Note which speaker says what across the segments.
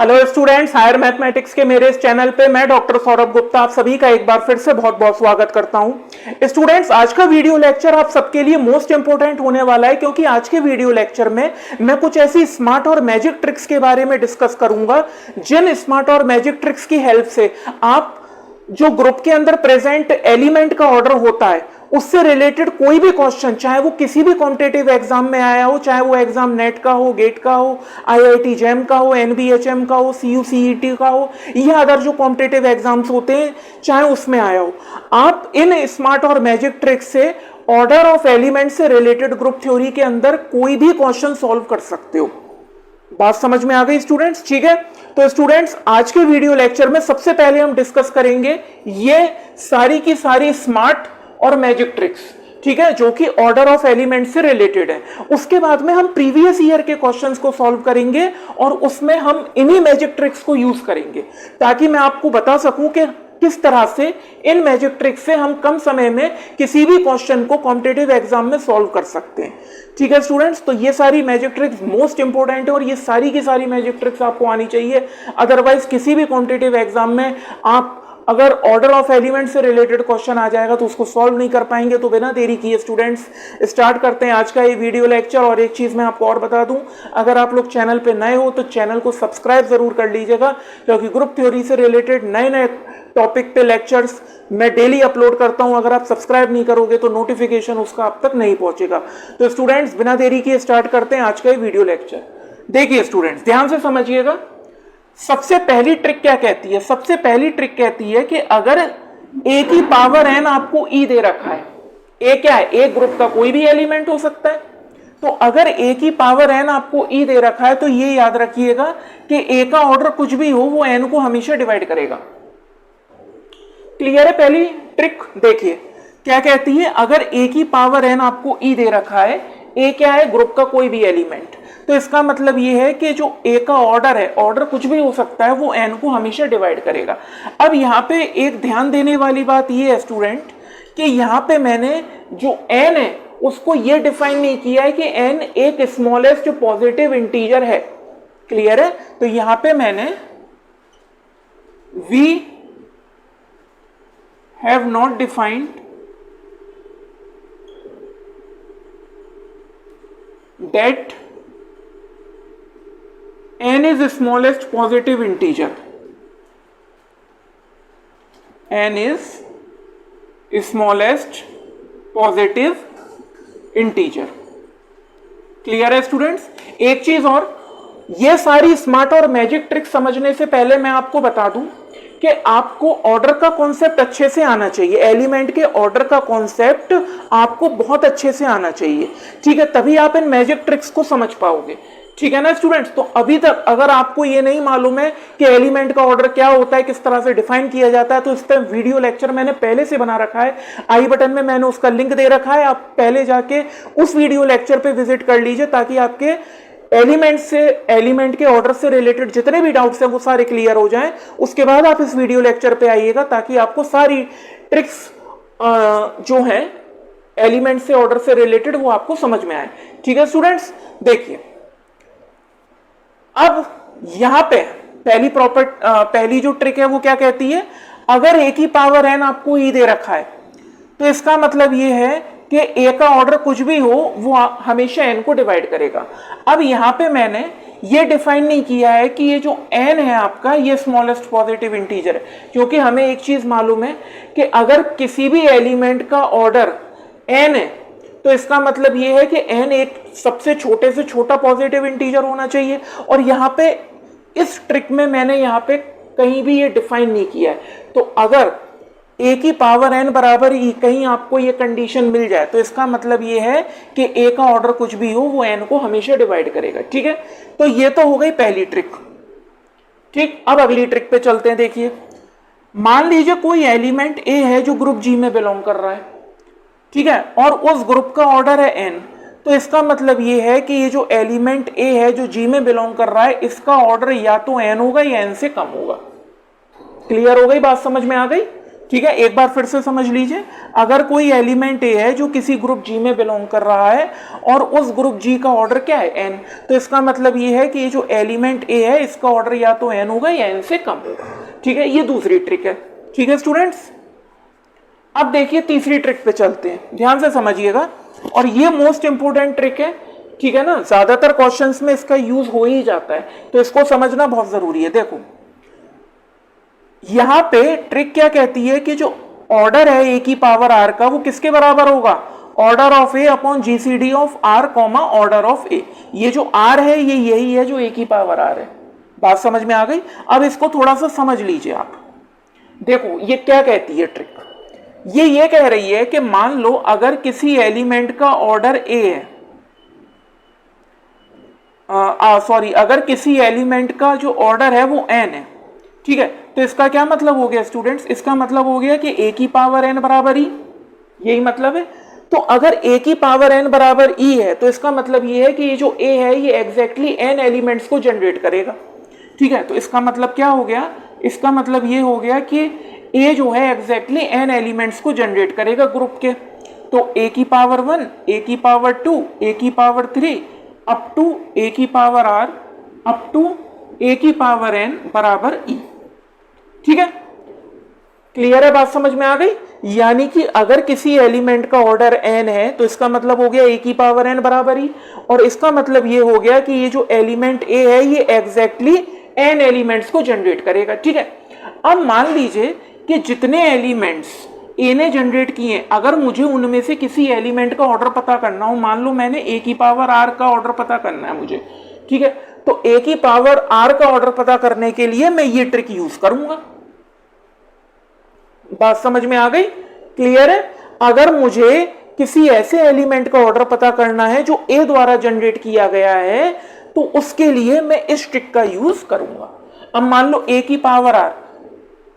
Speaker 1: Hello students, higher mathematics के मेरे इस चैनल पे मैं डॉक्टर सौरभ गुप्ता आप सभी का एक बार फिर से बहुत बहुत स्वागत करता हूं। स्टूडेंट्स, आज का वीडियो लेक्चर आप सबके लिए मोस्ट इंपोर्टेंट होने वाला है, क्योंकि आज के वीडियो लेक्चर में मैं कुछ ऐसी स्मार्ट और मैजिक ट्रिक्स के बारे में डिस्कस करूंगा जिन स्मार्ट और मैजिक ट्रिक्स की हेल्प से आप जो ग्रुप के अंदर प्रेजेंट एलिमेंट का ऑर्डर होता है उससे रिलेटेड कोई भी क्वेश्चन, चाहे वो किसी भी कॉम्पिटिटिव एग्जाम में आया हो, चाहे वो एग्जाम नेट का हो, गेट का हो, आईआईटी जैम का हो, एनबीएचएम का हो, सीयूसीईटी का हो, या अदर जो कॉम्पिटिटिव एग्जाम्स होते हैं चाहे उसमें आया हो, आप इन स्मार्ट और मैजिक ट्रिक्स से ऑर्डर ऑफ एलिमेंट से रिलेटेड ग्रुप थ्योरी के अंदर कोई भी क्वेश्चन सॉल्व कर सकते हो। बात समझ में आ गई स्टूडेंट्स? ठीक है, तो स्टूडेंट्स आज के वीडियो लेक्चर में सबसे पहले हम डिस्कस करेंगे ये सारी की सारी स्मार्ट और मैजिक ट्रिक्स, ठीक है, जो कि ऑर्डर ऑफ एलिमेंट से रिलेटेड है। उसके बाद में हम प्रीवियस ईयर के क्वेश्चंस को सॉल्व करेंगे और उसमें हम इन्हीं मैजिक ट्रिक्स को यूज करेंगे ताकि मैं आपको बता सकूं कि किस तरह से इन मैजिक ट्रिक्स से हम कम समय में किसी भी क्वेश्चन को कॉम्पिटिटिव एग्जाम में सॉल्व कर सकते हैं। ठीक है स्टूडेंट्स, तो ये सारी मैजिक ट्रिक्स मोस्ट इंपोर्टेंट है और ये सारी की सारी मैजिक ट्रिक्स आपको आनी चाहिए, अदरवाइज किसी भी कॉम्पिटिटिव एग्जाम में आप अगर ऑर्डर ऑफ एलिमेंट से रिलेटेड क्वेश्चन आ जाएगा तो उसको सॉल्व नहीं कर पाएंगे। तो बिना देरी किए स्टूडेंट्स स्टार्ट करते हैं आज का ये वीडियो लेक्चर। और एक चीज मैं आपको और बता दूं, अगर आप लोग चैनल पे नए हो तो चैनल को सब्सक्राइब जरूर कर लीजिएगा, क्योंकि ग्रुप थ्योरी से रिलेटेड नए नए टॉपिक पे लेक्चर्स मैं डेली अपलोड करता हूं। अगर आप सब्सक्राइब नहीं करोगे तो नोटिफिकेशन उसका आप तक नहीं पहुंचेगा। तो स्टूडेंट्स बिना देरी किए स्टार्ट करते हैं आज का ये वीडियो लेक्चर। देखिए स्टूडेंट्स, ध्यान से समझिएगा। सबसे पहली ट्रिक क्या कहती है? सबसे पहली ट्रिक कहती है कि अगर ए की पावर एन आपको ई दे रखा है, ए क्या है? ए ग्रुप का कोई भी एलिमेंट हो सकता है। तो अगर ए की पावर एन आपको ई दे रखा है तो ये याद रखिएगा कि ए का ऑर्डर कुछ भी हो वो एन को हमेशा डिवाइड करेगा। क्लियर है? पहली ट्रिक देखिए क्या कहती है। अगर ए की पावर एन आपको ई दे रखा है, ए क्या है? ग्रुप का कोई भी एलिमेंट, तो इसका मतलब ये है कि जो ए का ऑर्डर है, ऑर्डर कुछ भी हो सकता है, वो एन को हमेशा डिवाइड करेगा। अब यहाँ पे एक ध्यान देने वाली बात ये है स्टूडेंट कि यहाँ पे मैंने जो एन है उसको ये डिफाइन नहीं किया है कि एन एक स्मॉलेस्ट पॉजिटिव इंटीजर है। क्लियर है? तो यहाँ पे मैंने we have not defined that n is the smallest positive integer. n is smallest positive integer. Clear है स्टूडेंट्स? एक चीज और, ये सारी स्मार्ट और मैजिक ट्रिक समझने से पहले मैं आपको बता दूं कि आपको ऑर्डर का कॉन्सेप्ट अच्छे से आना चाहिए। एलिमेंट के ऑर्डर का कॉन्सेप्ट आपको बहुत अच्छे से आना चाहिए, ठीक है, तभी आप इन मैजिक ट्रिक्स को समझ पाओगे। ठीक है ना स्टूडेंट्स? तो अभी तक अगर आपको ये नहीं मालूम है कि एलिमेंट का ऑर्डर क्या होता है, किस तरह से डिफाइन किया जाता है, तो इस पर वीडियो लेक्चर मैंने पहले से बना रखा है। आई बटन में मैंने उसका लिंक दे रखा है, आप पहले जाके उस वीडियो लेक्चर पे विजिट कर लीजिए ताकि आपके एलिमेंट के ऑर्डर से रिलेटेड जितने भी डाउट्स हैं वो सारे क्लियर हो जाएं। उसके बाद आप इस वीडियो लेक्चर पे आइएगा ताकि आपको सारी ट्रिक्स जो हैं एलिमेंट से ऑर्डर से रिलेटेड वो आपको समझ में आए। ठीक है स्टूडेंट्स? देखिए अब यहां पे पहली जो ट्रिक है वो क्या कहती है, अगर ए की पावर एन आपको ई दे रखा है तो इसका मतलब ये है कि ए का ऑर्डर कुछ भी हो वो हमेशा एन को डिवाइड करेगा। अब यहां पे मैंने ये डिफाइन नहीं किया है कि ये जो एन है आपका ये स्मॉलेस्ट पॉजिटिव इंटीजर है, क्योंकि हमें एक चीज मालूम है कि अगर किसी भी एलिमेंट का ऑर्डर एन है तो इसका मतलब ये है कि एन एक सबसे छोटे से छोटा पॉजिटिव इंटीजर होना चाहिए। और यहाँ पे इस ट्रिक में मैंने यहाँ पे कहीं भी ये डिफाइन नहीं किया है। तो अगर ए की पावर एन बराबर ई कहीं आपको ये कंडीशन मिल जाए तो इसका मतलब ये है कि ए का ऑर्डर कुछ भी हो वो एन को हमेशा डिवाइड करेगा। ठीक है, तो ये तो हो गई पहली ट्रिक। ठीक, अब अगली ट्रिक पे चलते हैं। देखिए, मान लीजिए कोई एलिमेंट ए है जो ग्रुप जी में बिलोंग कर रहा है, ठीक है, और उस ग्रुप का ऑर्डर है एन, तो इसका मतलब ये है कि ये जो एलिमेंट ए है जो जी में बिलोंग कर रहा है इसका ऑर्डर या तो एन होगा या एन से कम होगा। क्लियर हो गई बात? समझ में आ गई? ठीक है, एक बार फिर से समझ लीजिए, अगर कोई एलिमेंट ए है जो किसी ग्रुप जी में बिलोंग कर रहा है और उस ग्रुप जी का ऑर्डर क्या है, एन, तो इसका मतलब ये है कि ये जो एलिमेंट ए है इसका ऑर्डर या तो एन होगा या एन से कम होगा। ठीक है, ये दूसरी ट्रिक है। ठीक है स्टूडेंट्स, अब देखिए तीसरी ट्रिक पे चलते हैं, ध्यान से समझिएगा, और ये मोस्ट इंपोर्टेंट ट्रिक है। ठीक है ना, ज्यादातर क्वेश्चंस में इसका यूज हो ही जाता है, तो इसको समझना बहुत जरूरी है। देखो यहां पे ट्रिक क्या कहती है कि जो ऑर्डर है ए की पावर आर का वो किसके बराबर होगा, order of a upon GCD of r comma order of a. ये जो आर है ये यही है जो ए की पावर आर है। बात समझ में आ गई? अब इसको थोड़ा सा समझ लीजिए आप। देखो ये क्या कहती है ट्रिक, ये कह रही है कि मान लो अगर किसी एलिमेंट का ऑर्डर ए है, अगर किसी एलिमेंट का जो ऑर्डर है वो एन है, ठीक है, तो इसका क्या मतलब हो गया स्टूडेंट्स, इसका मतलब हो गया कि ए की पावर एन बराबर ई, यही मतलब है। तो अगर ए की पावर एन बराबर ई है तो इसका मतलब ये है कि ये जो ए है ये एग्जैक्टली एन एलिमेंट्स को जनरेट करेगा। ठीक है, तो इसका मतलब क्या हो गया, इसका मतलब ये हो गया कि ए जो है एग्जैक्टली एन एलिमेंट्स को जनरेट करेगा ग्रुप के। तो ए की पावर 1, ए की पावर 2, ए की पावर 3 अप टू ए की पावर आर अप टू ए की पावर एन बराबर ई। ठीक है, क्लियर है, बात समझ में आ गई? यानी कि अगर किसी एलिमेंट का ऑर्डर एन है तो इसका मतलब हो गया ए की पावर एन बराबर ई, और इसका मतलब ये हो गया कि ये जो एलिमेंट ए है ये एग्जैक्टली एन एलिमेंट्स को जनरेट करेगा। ठीक है, अब मान लीजिए कि जितने एलिमेंट्स ए ने जनरेट किए, अगर मुझे उनमें से किसी एलिमेंट का ऑर्डर पता करना हो, मान लो मैंने ए की पावर आर का ऑर्डर पता करना है मुझे, ठीक है, तो ए की पावर आर का ऑर्डर पता करने के लिए मैं ये ट्रिक यूज करूंगा। बात समझ में आ गई? क्लियर है? अगर मुझे किसी ऐसे एलिमेंट का ऑर्डर पता करना है जो ए द्वारा जनरेट किया गया है तो उसके लिए मैं इस ट्रिक का यूज करूंगा। अब मान लो ए की पावर आर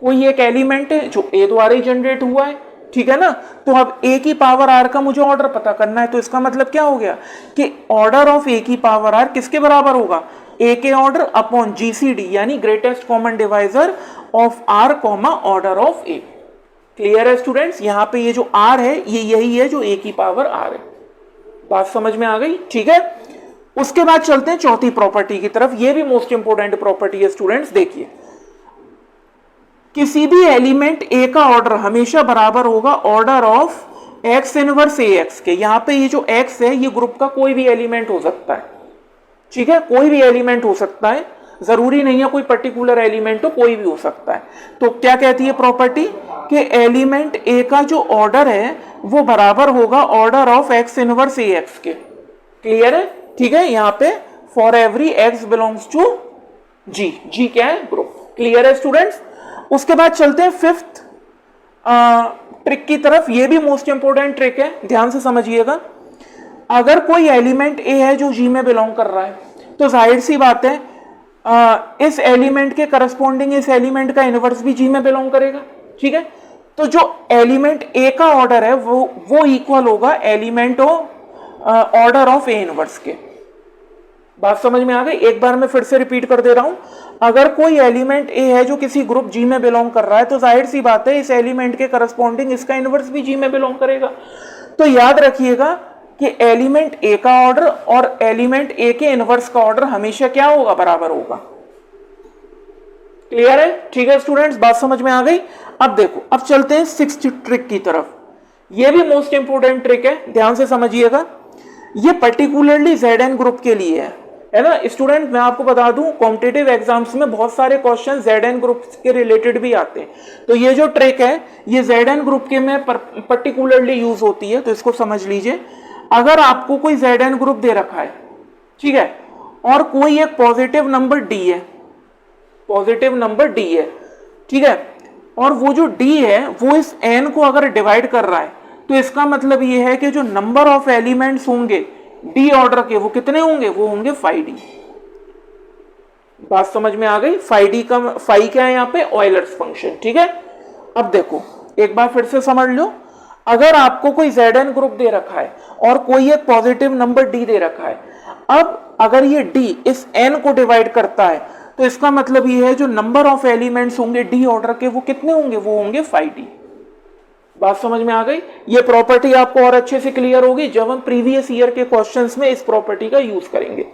Speaker 1: कोई एक एलिमेंट है जो ए द्वारा ही जनरेट हुआ है, ठीक है ना, तो अब ए की पावर आर का मुझे ऑर्डर पता करना है, तो इसका मतलब क्या हो गया कि ऑर्डर ऑफ ए की पावर आर किसके बराबर होगा, ए के ऑर्डर अपॉन जीसीडी यानी greatest common divisor of r comma order of A. Clear है स्टूडेंट्स? यहां पे ये जो आर है ये यही है जो ए की पावर आर है। बात समझ में आ गई? ठीक है, उसके बाद चलते हैं चौथी प्रॉपर्टी की तरफ। ये भी मोस्ट इंपोर्टेंट प्रॉपर्टी है स्टूडेंट्स। देखिए किसी भी एलिमेंट ए का ऑर्डर हमेशा बराबर होगा order of x inverse a x के। यहां पे ये जो एक्स है ये ग्रुप का कोई भी एलिमेंट हो सकता है, ठीक है, कोई भी एलिमेंट हो सकता है, जरूरी नहीं है कोई पर्टिकुलर एलिमेंट हो, कोई भी हो सकता है। तो क्या कहती है प्रॉपर्टी कि एलिमेंट ए का जो ऑर्डर है वो बराबर होगा order of x inverse a x के। क्लियर है? ठीक है, यहां पे for every x belongs to G, G क्या है, ग्रुप। क्लियर है स्टूडेंट्स? उसके बाद चलते हैं फिफ्थ ट्रिक की तरफ। ये भी मोस्ट इंपोर्टेंट ट्रिक है, ध्यान से समझिएगा। अगर कोई एलिमेंट ए है जो जी में बिलोंग कर रहा है तो जाहिर सी बात है इस एलिमेंट के करस्पॉन्डिंग इस एलिमेंट का इनवर्स भी जी में बिलोंग करेगा। ठीक है, तो जो एलिमेंट ए का ऑर्डर है वो इक्वल होगा element order of A inverse के। बात समझ में आ गई? एक बार मैं फिर से रिपीट कर दे रहा हूं, अगर कोई एलिमेंट ए है जो किसी ग्रुप जी में बिलोंग कर रहा है तो जाहिर सी बात है इस एलिमेंट के करस्पॉन्डिंग इसका इनवर्स भी जी में बिलोंग करेगा। तो याद रखिएगा कि एलिमेंट ए का ऑर्डर और एलिमेंट ए के इनवर्स का ऑर्डर हमेशा क्या होगा, बराबर होगा। क्लियर है? ठीक है स्टूडेंट्स, बात समझ में आ गई? अब देखो, अब चलते हैं सिक्स्थ ट्रिक की तरफ। यह भी मोस्ट इंपोर्टेंट ट्रिक है, ध्यान से समझिएगा। ये पर्टिकुलरली Zn ग्रुप के लिए है ना स्टूडेंट। मैं आपको बता दूं कॉम्पिटिटिव एग्जाम्स में बहुत सारे क्वेश्चन Zn ग्रुप के रिलेटेड भी आते हैं, तो ये जो ट्रिक है ये Zn ग्रुप के में पर्टिकुलरली यूज होती है, तो इसको समझ लीजिए। अगर आपको कोई Zn ग्रुप दे रखा है, ठीक है, और कोई एक पॉजिटिव नंबर d है, पॉजिटिव नंबर d है, ठीक है, और वो जो d है वो इस n को अगर डिवाइड कर रहा है तो इसका मतलब ये है कि जो नंबर ऑफ एलिमेंट्स होंगे डी ऑर्डर के वो कितने होंगे, वो होंगे फाई डी। बात समझ में आ गई? फाई डी का फाई क्या है यहाँ पे, ऑयलर्स फंक्शन। ठीक है, अब देखो एक बार फिर से समझ लो। अगर आपको कोई Zn ग्रुप दे रखा है और कोई एक पॉजिटिव नंबर d दे रखा है, अब अगर ये d इस n को डिवाइड करता है तो इसका मतलब ये है जो नंबर ऑफ एलिमेंट्स होंगे d ऑर्डर के वो कितने होंगे, वो होंगे फाई डी। बात समझ में आ गई। ये प्रॉपर्टी आपको और अच्छे से क्लियर होगी जब हम प्रीवियस ईयर के क्वेश्चंस में इस प्रॉपर्टी का यूज करेंगे।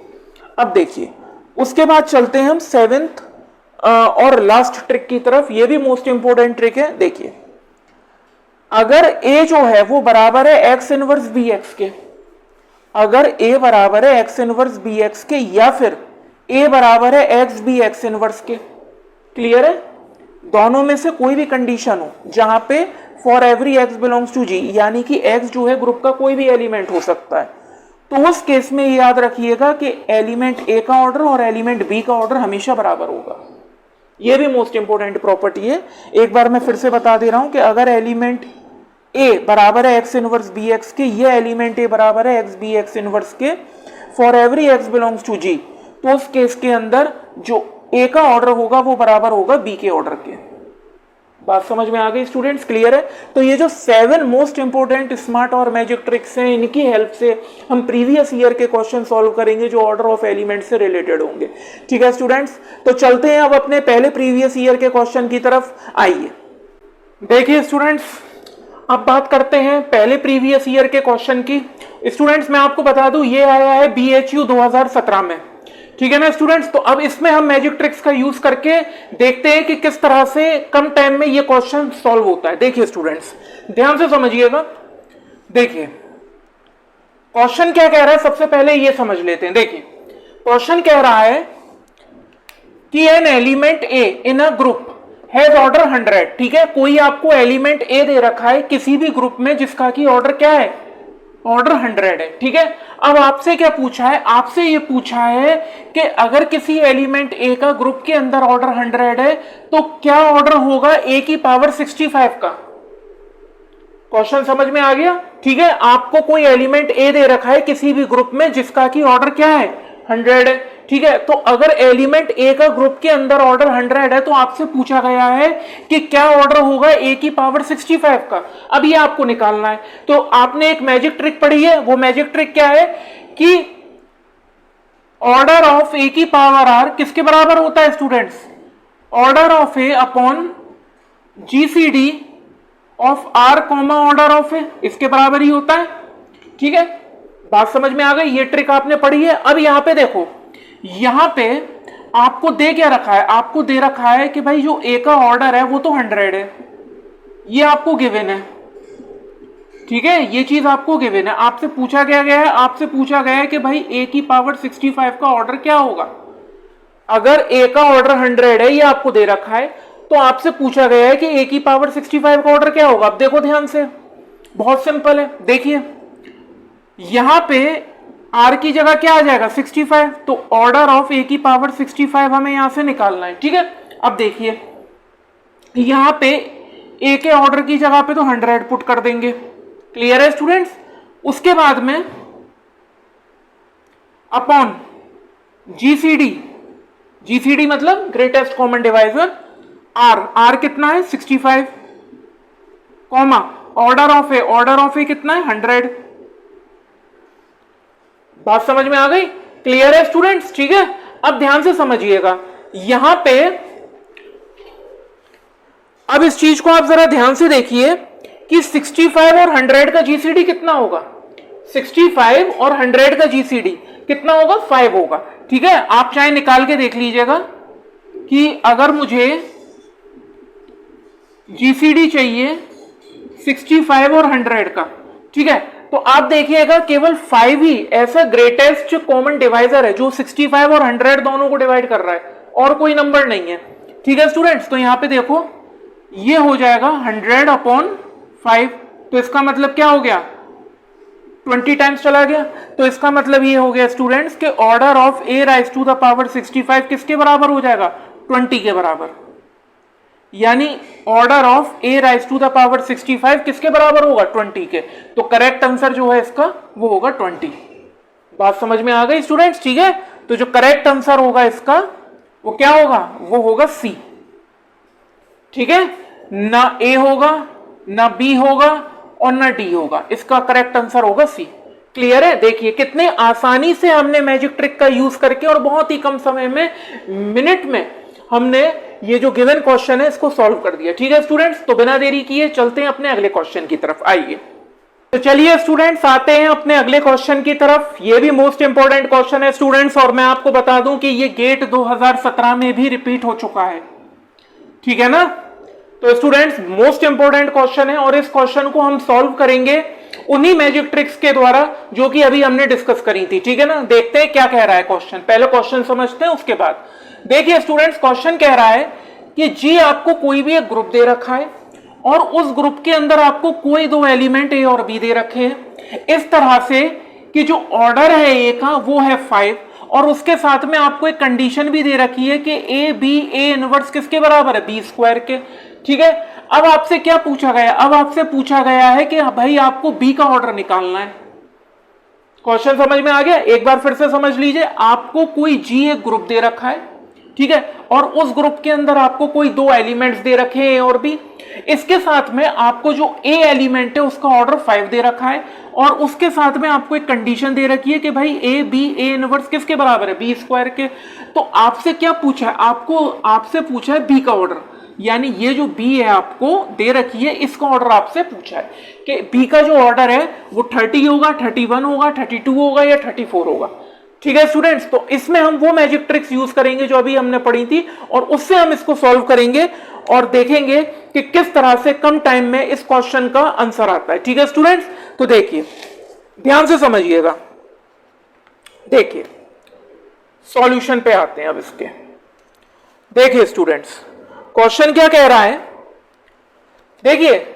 Speaker 1: अब देखिए, उसके बाद चलते हैं हम सेवेंथ और लास्ट ट्रिक की तरफ। ये भी मोस्ट इंपोर्टेंट ट्रिक है। देखिए, अगर a जो है वो बराबर है x इनवर्स bx के, अगर a बराबर है x इनवर्स bx के, या फिर a बराबर है x b x इनवर्स के, क्लियर है, दोनों में से कोई भी कंडीशन हो जहां पे for every x belongs to g, यानी कि x जो है ग्रुप का कोई भी एलिमेंट हो सकता है, तो उस केस में याद रखिएगा कि एलिमेंट a का ऑर्डर और एलिमेंट b का ऑर्डर हमेशा बराबर होगा। यह भी मोस्ट इंपोर्टेंट प्रॉपर्टी है। एक बार मैं फिर से बता दे रहा हूं कि अगर एलिमेंट a बराबर है x इनवर्स bx के, ये एलिमेंट a बराबर है x b x इनवर्स के for every x belongs to g, तो उस केस के अंदर जो a का ऑर्डर होगा वो बराबर होगा b के ऑर्डर के। बात समझ में आ गई स्टूडेंट्स, क्लियर है। तो ये जो 7 मोस्ट इंपोर्टेंट स्मार्ट और मैजिक ट्रिक्स हैं, इनकी हेल्प से हम प्रीवियस ईयर के क्वेश्चन सॉल्व करेंगे जो ऑर्डर ऑफ एलिमेंट से रिलेटेड होंगे। ठीक है स्टूडेंट्स, तो चलते हैं अब अपने पहले प्रीवियस ईयर के क्वेश्चन की तरफ। आइए देखिए स्टूडेंट्स, अब बात करते हैं पहले प्रीवियस ईयर के क्वेश्चन की। स्टूडेंट्स मैं आपको बता दूं, ये आया है BHU 2017 में, ठीक है ना स्टूडेंट्स। तो अब इसमें हम मैजिक ट्रिक्स का यूज करके देखते हैं कि किस तरह से कम टाइम में ये क्वेश्चन सॉल्व होता है। देखिए स्टूडेंट्स, ध्यान से समझिएगा। देखिए क्वेश्चन क्या कह रहा है, सबसे पहले ये समझ लेते हैं। देखिए क्वेश्चन कह रहा है कि an element A in a group has order 100, ठीक है। कोई आपको एलिमेंट ए दे रखा है किसी भी ग्रुप में जिसका की ऑर्डर क्या है, ऑर्डर 100 है, ठीक है। अब आपसे क्या पूछा है, आपसे ये पूछा है कि अगर किसी एलिमेंट ए का ग्रुप के अंदर ऑर्डर 100 है तो क्या ऑर्डर होगा a की पावर 65 का। क्वेश्चन समझ में आ गया, ठीक है। आपको कोई एलिमेंट ए दे रखा है किसी भी ग्रुप में जिसका की ऑर्डर क्या है, 100 है, ठीक है। तो अगर एलिमेंट ए का ग्रुप के अंदर ऑर्डर 100 है तो आपसे पूछा गया है कि क्या ऑर्डर होगा a की पावर 65 का। अब ये आपको निकालना है। तो आपने एक मैजिक ट्रिक पढ़ी है, वो मैजिक ट्रिक क्या है कि ऑर्डर ऑफ a की पावर r किसके बराबर होता है students, order of a upon GCD of r comma order of a, इसके बराबर ही होता है, ठीक है। बात समझ में आ गई, ये ट्रिक आपने पढ़ी है। अब यहां पे देखो, यहां पे आपको दे क्या रखा है, आपको दे रखा है कि भाई जो a का ऑर्डर है वो तो 100 है, ये आपको गिवन है, ठीक है। ये चीज आपको गिवन है। आपसे पूछा गया है, आपसे पूछा गया है कि भाई a की पावर 65 का ऑर्डर क्या होगा। अगर a का ऑर्डर 100 है, ये आपको दे रखा है, तो आपसे पूछा गया है कि a की पावर 65 का ऑर्डर क्या होगा। अब देखो ध्यान से, बहुत सिंपल है। देखिए यहां पे r की जगह क्या आ जाएगा, 65, तो ऑर्डर ऑफ a की पावर 65 हमें यहां से निकालना है, ठीक है। अब देखिए यहां पे a के ऑर्डर की जगह पे तो 100 पुट कर देंगे, क्लियर है स्टूडेंट्स। उसके बाद में अपॉन GCD मतलब ग्रेटेस्ट कॉमन डिवाइजर, r कितना है 65, कॉमा ऑर्डर ऑफ ए कितना है 100। बात समझ में आ गई, क्लियर है स्टूडेंट्स, ठीक है। अब ध्यान से समझिएगा, यहां पे अब इस चीज को आप जरा ध्यान से देखिए कि 65 और 100 का GCD कितना होगा, 65 और 100 का GCD कितना होगा, 5 होगा, ठीक है। आप चाहे निकाल के देख लीजिएगा कि अगर मुझे GCD चाहिए 65 और 100 का, ठीक है, तो आप देखिएगा केवल 5 ही ऐसा ग्रेटेस्ट कॉमन डिवाइजर है जो 65 और 100 दोनों को डिवाइड कर रहा है, और कोई नंबर नहीं है, ठीक है स्टूडेंट्स। तो यहां पे देखो ये हो जाएगा 100 अपॉन 5, तो इसका मतलब क्या हो गया, 20 टाइम्स चला गया। तो इसका मतलब ये हो गया स्टूडेंट्स कि order of a raise to the power 65 किसके बराबर हो जाएगा, 20 के बराबर। यानी order of a raise to the power 65 किसके बराबर होगा, 20 के। तो करेक्ट आंसर जो है इसका वो होगा 20। बात समझ में आ गई स्टूडेंट्स, ठीक है। तो जो करेक्ट आंसर होगा इसका वो क्या होगा, वो होगा C, ठीक है। ना A होगा, ना B होगा और ना D होगा, इसका करेक्ट आंसर होगा C, क्लियर है। देखिए कितने आसानी से हमने मैजिक ट्रिक का यूज करके और बहुत ही कम समय में, मिनट में हमने ये जो गिवन क्वेश्चन है इसको सॉल्व कर दिया। ठीक है स्टूडेंट्स, तो बिना देरी किए चलते हैं अपने अगले क्वेश्चन की तरफ। आइए तो चलिए स्टूडेंट्स आते हैं अपने अगले क्वेश्चन की तरफ। ये भी मोस्ट इंपोर्टेंट क्वेश्चन है स्टूडेंट्स, और मैं आपको बता दूं कि ये गेट 2017 में भी रिपीट हो चुका है। ठीक है ना, तो स्टूडेंट्स मोस्ट इंपोर्टेंट क्वेश्चन है और इस क्वेश्चन को हम सॉल्व करेंगे उन्हीं मैजिक ट्रिक्स के द्वारा जो कि अभी हमने डिस्कस करी थी। ठीक है ना, देखते हैं क्या कह रहा है क्वेश्चन। पहले क्वेश्चन समझते हैं, उसके बाद देखिए स्टूडेंट्स क्वेश्चन कह रहा है कि जी आपको कोई भी एक ग्रुप दे रखा है और उस ग्रुप के अंदर आपको कोई दो एलिमेंट ए और बी दे रखे हैं इस तरह से कि जो ऑर्डर है ए का वो है 5 और उसके साथ में आपको एक कंडीशन भी दे रखी है कि ए बी ए इनवर्स किसके बराबर है, बी स्क्वायर के। ठीक है, अब आपसे क्या पूछा गया, अब आपसे पूछा गया है कि भाई आपको बी का ऑर्डर निकालना है। क्वेश्चन समझ में आ गया, एक बार फिर से समझ लीजिए। आपको कोई जी एक ग्रुप दे रखा है, ठीक है, और उस ग्रुप के अंदर आपको कोई दो एलिमेंट्स दे रखे हैं ए और बी। इसके साथ में आपको जो ए एलिमेंट है उसका ऑर्डर 5 दे रखा है और उसके साथ में आपको एक कंडीशन दे रखी है कि भाई ए बी ए इनवर्स किसके बराबर है, बी स्क्वायर के। तो आपसे क्या पूछा है, आपसे पूछा है बी का ऑर्डर, यानी ये जो बी है आपको दे रखी है इसका ऑर्डर आपसे पूछा है कि बी का जो ऑर्डर है वो 30 होगा, 31 होगा, 32 होगा या 34 होगा। ठीक है स्टूडेंट्स, तो इसमें हम वो मैजिक ट्रिक्स यूज करेंगे जो अभी हमने पढ़ी थी और उससे हम इसको सॉल्व करेंगे और देखेंगे कि किस तरह से कम टाइम में इस क्वेश्चन का आंसर आता है। ठीक है स्टूडेंट्स, तो देखिए ध्यान से समझिएगा। देखिए सॉल्यूशन पे आते हैं अब इसके। देखिए स्टूडेंट्स क्वेश्चन क्या कह रहा है, देखिए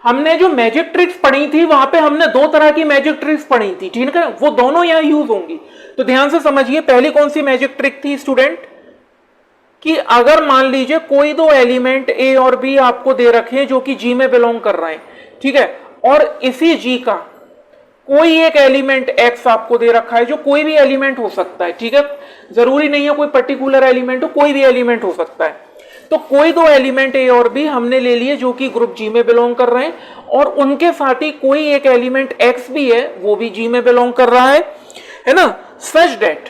Speaker 1: हमने जो मैजिक ट्रिक्स पढ़ी थी वहां पे हमने दो तरह की मैजिक ट्रिक्स पढ़ी थी। ठीक है, वो दोनों यहां यूज होंगी, तो ध्यान से समझिए। पहली कौन सी मैजिक ट्रिक थी स्टूडेंट, कि अगर मान लीजिए कोई दो एलिमेंट ए और बी आपको दे रखे जो कि जी में बिलोंग कर रहे हैं, ठीक है, और इसी जी का कोई एक एलिमेंट एक्स आपको दे रखा है जो कोई भी एलिमेंट हो सकता है। ठीक है, जरूरी नहीं है कोई पर्टिकुलर एलिमेंट हो, कोई भी एलिमेंट हो सकता है। तो कोई दो एलिमेंट ए और बी हमने ले लिए जो कि ग्रुप जी में बिलोंग कर रहे हैं और उनके साथ ही कोई एक एलिमेंट एक्स भी है वो भी जी में बिलोंग कर रहा है ना, सच दैट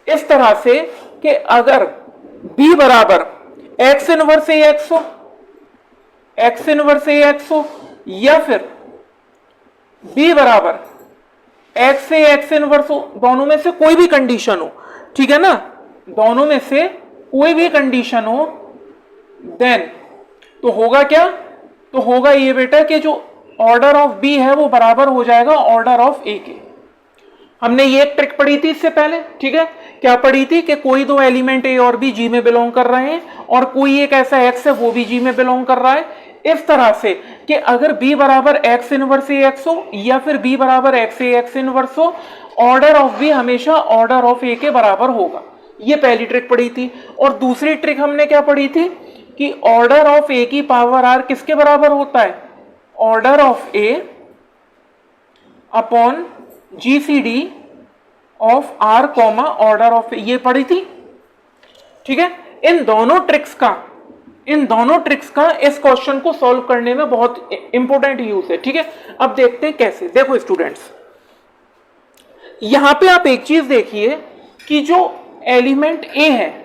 Speaker 1: इस तरह से कि अगर b बराबर एक्स इनवर्स ए एक्स हो, एक्स इनवर्स ए एक्स हो, या फिर b बराबर एक्स ए एक्स इनवर्स हो, दोनों में से कोई भी कंडीशन हो। ठीक है ना, दोनों में से कोई भी कंडीशन हो, देन तो होगा क्या, तो होगा ये बेटा कि जो ऑर्डर ऑफ बी है वो बराबर हो जाएगा ऑर्डर ऑफ ए के। हमने ये एक ट्रिक पढ़ी थी इससे पहले। ठीक है, क्या पढ़ी थी कि कोई दो एलिमेंट ए और बी जी में बिलोंग कर रहे हैं और कोई एक ऐसा एक्स है वो भी जी में बिलोंग कर रहा है, इस तरह से कि अगर b बराबर एक्स इनवर्स ए एक्स हो या फिर b बराबर एक्स ए एक्स इनवर्स हो, ऑर्डर ऑफ b हमेशा ऑर्डर ऑफ a के बराबर होगा। ये पहली ट्रिक पढ़ी थी। और दूसरी ट्रिक हमने क्या पढ़ी थी कि ऑर्डर ऑफ a की पावर r किसके बराबर होता है, order of a upon GCD of r comma order of a, ये पढ़ी थी। ठीक है, इन दोनों ट्रिक्स का इस क्वेश्चन को सॉल्व करने में बहुत इंपॉर्टेंट यूज है। ठीक है, अब देखते हैं कैसे। देखो स्टूडेंट्स, यहां पे आप एक चीज देखिए कि जो एलिमेंट ए है,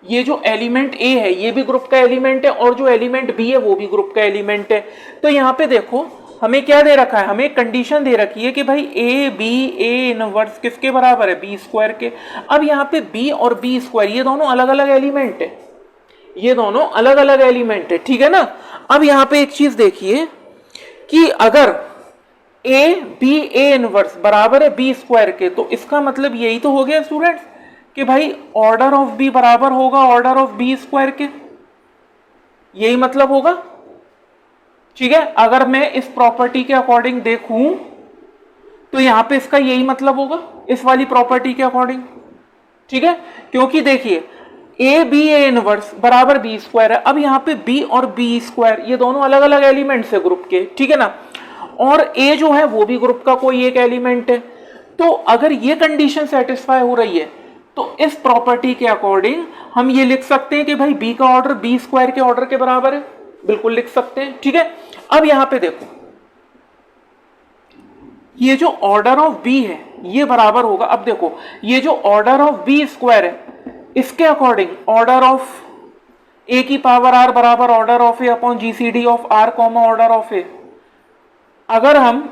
Speaker 1: ये जो एलिमेंट ए है ये भी ग्रुप का एलिमेंट है और जो एलिमेंट बी है वो भी ग्रुप का एलिमेंट है। तो यहां पे देखो हमें क्या दे रखा है, हमें एक कंडीशन दे रखी है कि भाई ए बी ए इनवर्स किसके बराबर है, बी स्क्वायर के। अब यहाँ पे बी और बी स्क्वायर ये दोनों अलग अलग एलिमेंट है, ये दोनों अलग अलग एलिमेंट है। ठीक है ना, अब यहाँ पे एक चीज देखिए कि अगर ए बी ए इनवर्स बराबर है बी स्क्वायर के, तो इसका मतलब यही तो हो गया स्टूडेंट्स कि भाई ऑर्डर ऑफ बी बराबर होगा ऑर्डर ऑफ बी स्क्वायर के, यही मतलब होगा। ठीक है, अगर मैं इस प्रॉपर्टी के अकॉर्डिंग देखूं तो यहां पे इसका यही मतलब होगा इस वाली प्रॉपर्टी के अकॉर्डिंग। ठीक है, क्योंकि देखिए ए बी ए इनवर्स बराबर बी स्क्वायर है। अब यहाँ पे बी और बी स्क्वायर ये दोनों अलग अलग एलिमेंट्स है ग्रुप के। ठीक है ना, और ए जो है वो भी ग्रुप का कोई एक एलिमेंट है। तो अगर ये कंडीशन सेटिस्फाई हो रही है तो इस प्रॉपर्टी के अकॉर्डिंग हम ये लिख सकते हैं कि भाई बी का ऑर्डर बी स्क्वायर के ऑर्डर के बराबर है, बिल्कुल लिख सकते हैं। ठीक है, अब यहां पे देखो ये जो ऑर्डर ऑफ बी है ये बराबर होगा, अब देखो ये जो ऑर्डर ऑफ बी स्क्वायर है इसके अकॉर्डिंग ऑर्डर ऑफ ए की पावर आर बराबर order of a upon GCD of r comma order of a. अगर हम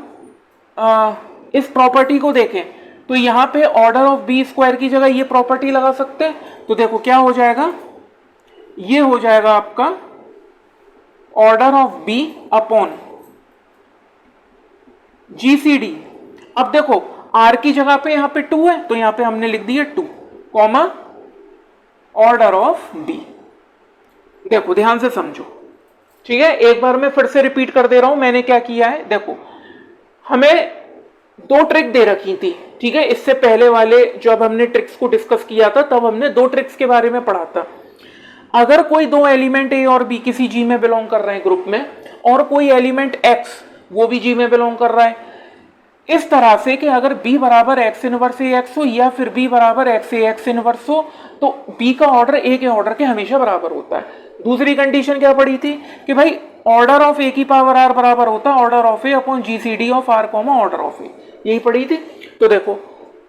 Speaker 1: इस प्रॉपर्टी को देखें तो यहां पे ऑर्डर ऑफ बी स्क्वायर की जगह ये प्रॉपर्टी लगा सकते हैं। तो देखो क्या हो जाएगा, ये हो जाएगा आपका order of b upon GCD. अब देखो आर की जगह पे यहां पे 2 है तो यहां पे हमने लिख दिया 2 कॉमा ऑर्डर ऑफ बी। देखो ध्यान से समझो, ठीक है, एक बार मैं फिर से रिपीट कर दे रहा हूं मैंने क्या किया है। देखो हमें 2 ट्रिक दे रखी थी, ठीक है, इससे पहले वाले जब हमने ट्रिक्स को डिस्कस किया था तब हमने 2 ट्रिक्स के बारे में पढ़ा था। अगर कोई 2 एलिमेंट ए और बी किसी जी में बिलोंग कर रहे हैं ग्रुप में, और कोई एलिमेंट एक्स वो भी जी में बिलोंग कर रहा है, इस तरह से कि अगर b बराबर एक्स इनवर्स ए एक्स हो या फिर b बराबर एक्स ए एक्स इनवर्स हो तो b का ऑर्डर a के ऑर्डर के हमेशा बराबर होता है। दूसरी कंडीशन क्या पड़ी थी कि भाई ऑर्डर ऑफ a की पावर r बराबर होता है order of a upon GCD of r comma order of a, यही पड़ी थी। तो देखो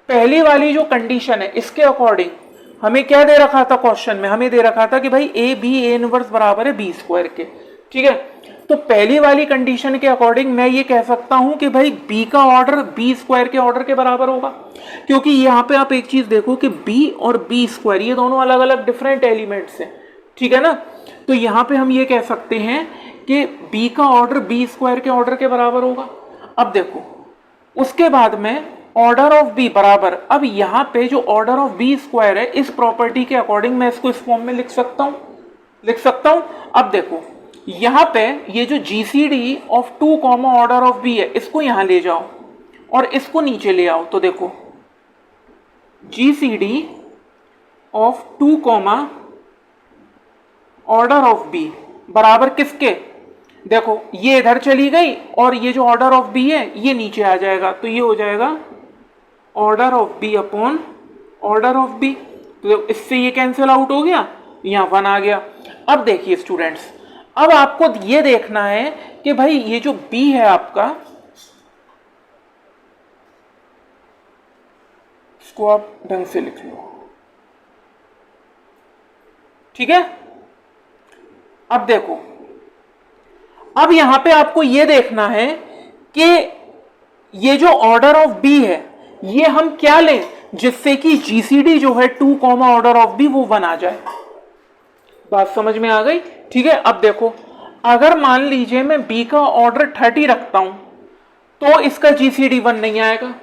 Speaker 1: पहली वाली जो कंडीशन है इसके अकॉर्डिंग हमें क्या दे रखा था क्वेश्चन में, हमें दे रखा था कि भाई ए बी ए इनवर्स बराबर है बी स्क्वायर के, ठीक है। तो पहली वाली कंडीशन के अकॉर्डिंग मैं ये कह सकता हूं कि भाई b का ऑर्डर b स्क्वायर के ऑर्डर के बराबर होगा, क्योंकि यहां पे आप एक चीज देखो कि b और b स्क्वायर ये दोनों अलग अलग डिफरेंट एलिमेंट्स हैं, ठीक है ना। तो यहां पे हम ये कह सकते हैं कि b का ऑर्डर b स्क्वायर के ऑर्डर के बराबर होगा। अब देखो उसके बाद में ऑर्डर ऑफ b बराबर, अब यहां पे जो ऑर्डर ऑफ b स्क्वायर है इस प्रॉपर्टी के अकॉर्डिंग मैं इसको इस फॉर्म में लिख सकता हूं। अब देखो यहां पे ये जो GCD of 2 comma order of b है इसको यहां ले जाओ और इसको नीचे ले आओ। तो देखो GCD of 2 comma order of b बराबर किसके, देखो ये इधर चली गई और ये जो ऑर्डर ऑफ बी है ये नीचे आ जाएगा, तो ये हो जाएगा order of b upon order of b. तो इससे ये कैंसिल आउट हो गया, यहां 1 आ गया। अब देखिए स्टूडेंट्स, अब आपको ये देखना है कि भाई ये जो b है आपका, इसको आप ढंग से लिख लो, ठीक है। अब देखो अब यहां पे आपको ये देखना है कि ये जो ऑर्डर ऑफ b है ये हम क्या लें जिससे कि जीसीडी जो है 2 कॉमा ऑर्डर ऑफ b वो 1 आ जाए। बात समझ में आ गई, ठीक है। अब देखो अगर मान लीजिए मैं b का ऑर्डर 30 रखता हूं तो इसका जीसीडी 1 नहीं आएगा।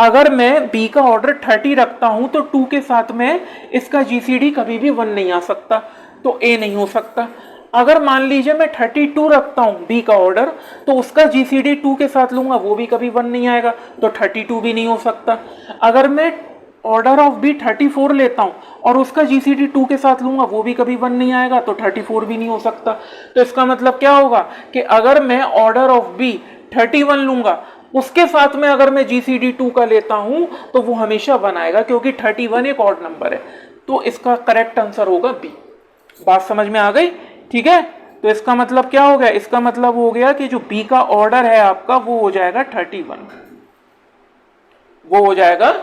Speaker 1: अगर मैं b का ऑर्डर 30 रखता हूं तो 2 के साथ में इसका जीसीडी कभी भी 1 नहीं आ सकता, तो a नहीं हो सकता। अगर मान लीजिए मैं 32 रखता हूं b का ऑर्डर तो उसका जीसीडी 2 के साथ लूंगा वो भी कभी 1 नहीं आएगा, तो 32 भी नहीं हो सकता। अगर मैं ऑर्डर ऑफ बी 34 लेता हूं और उसका जीसीडी 2 के साथ लूंगा वो भी कभी 1 नहीं आएगा, तो 34 भी नहीं हो सकता। तो इसका मतलब क्या होगा कि अगर मैं ऑर्डर ऑफ बी 31 लूंगा उसके साथ में अगर मैं जीसीडी 2 का लेता हूं तो वो हमेशा 1 आएगा, क्योंकि 31 एक ऑड नंबर है। तो इसका करेक्ट आंसर होगा बी। बात समझ में आ गई, ठीक है। तो इसका मतलब क्या हो गया, इसका मतलब हो गया कि जो बी का ऑर्डर है आपका वो हो जाएगा 31, वो हो जाएगा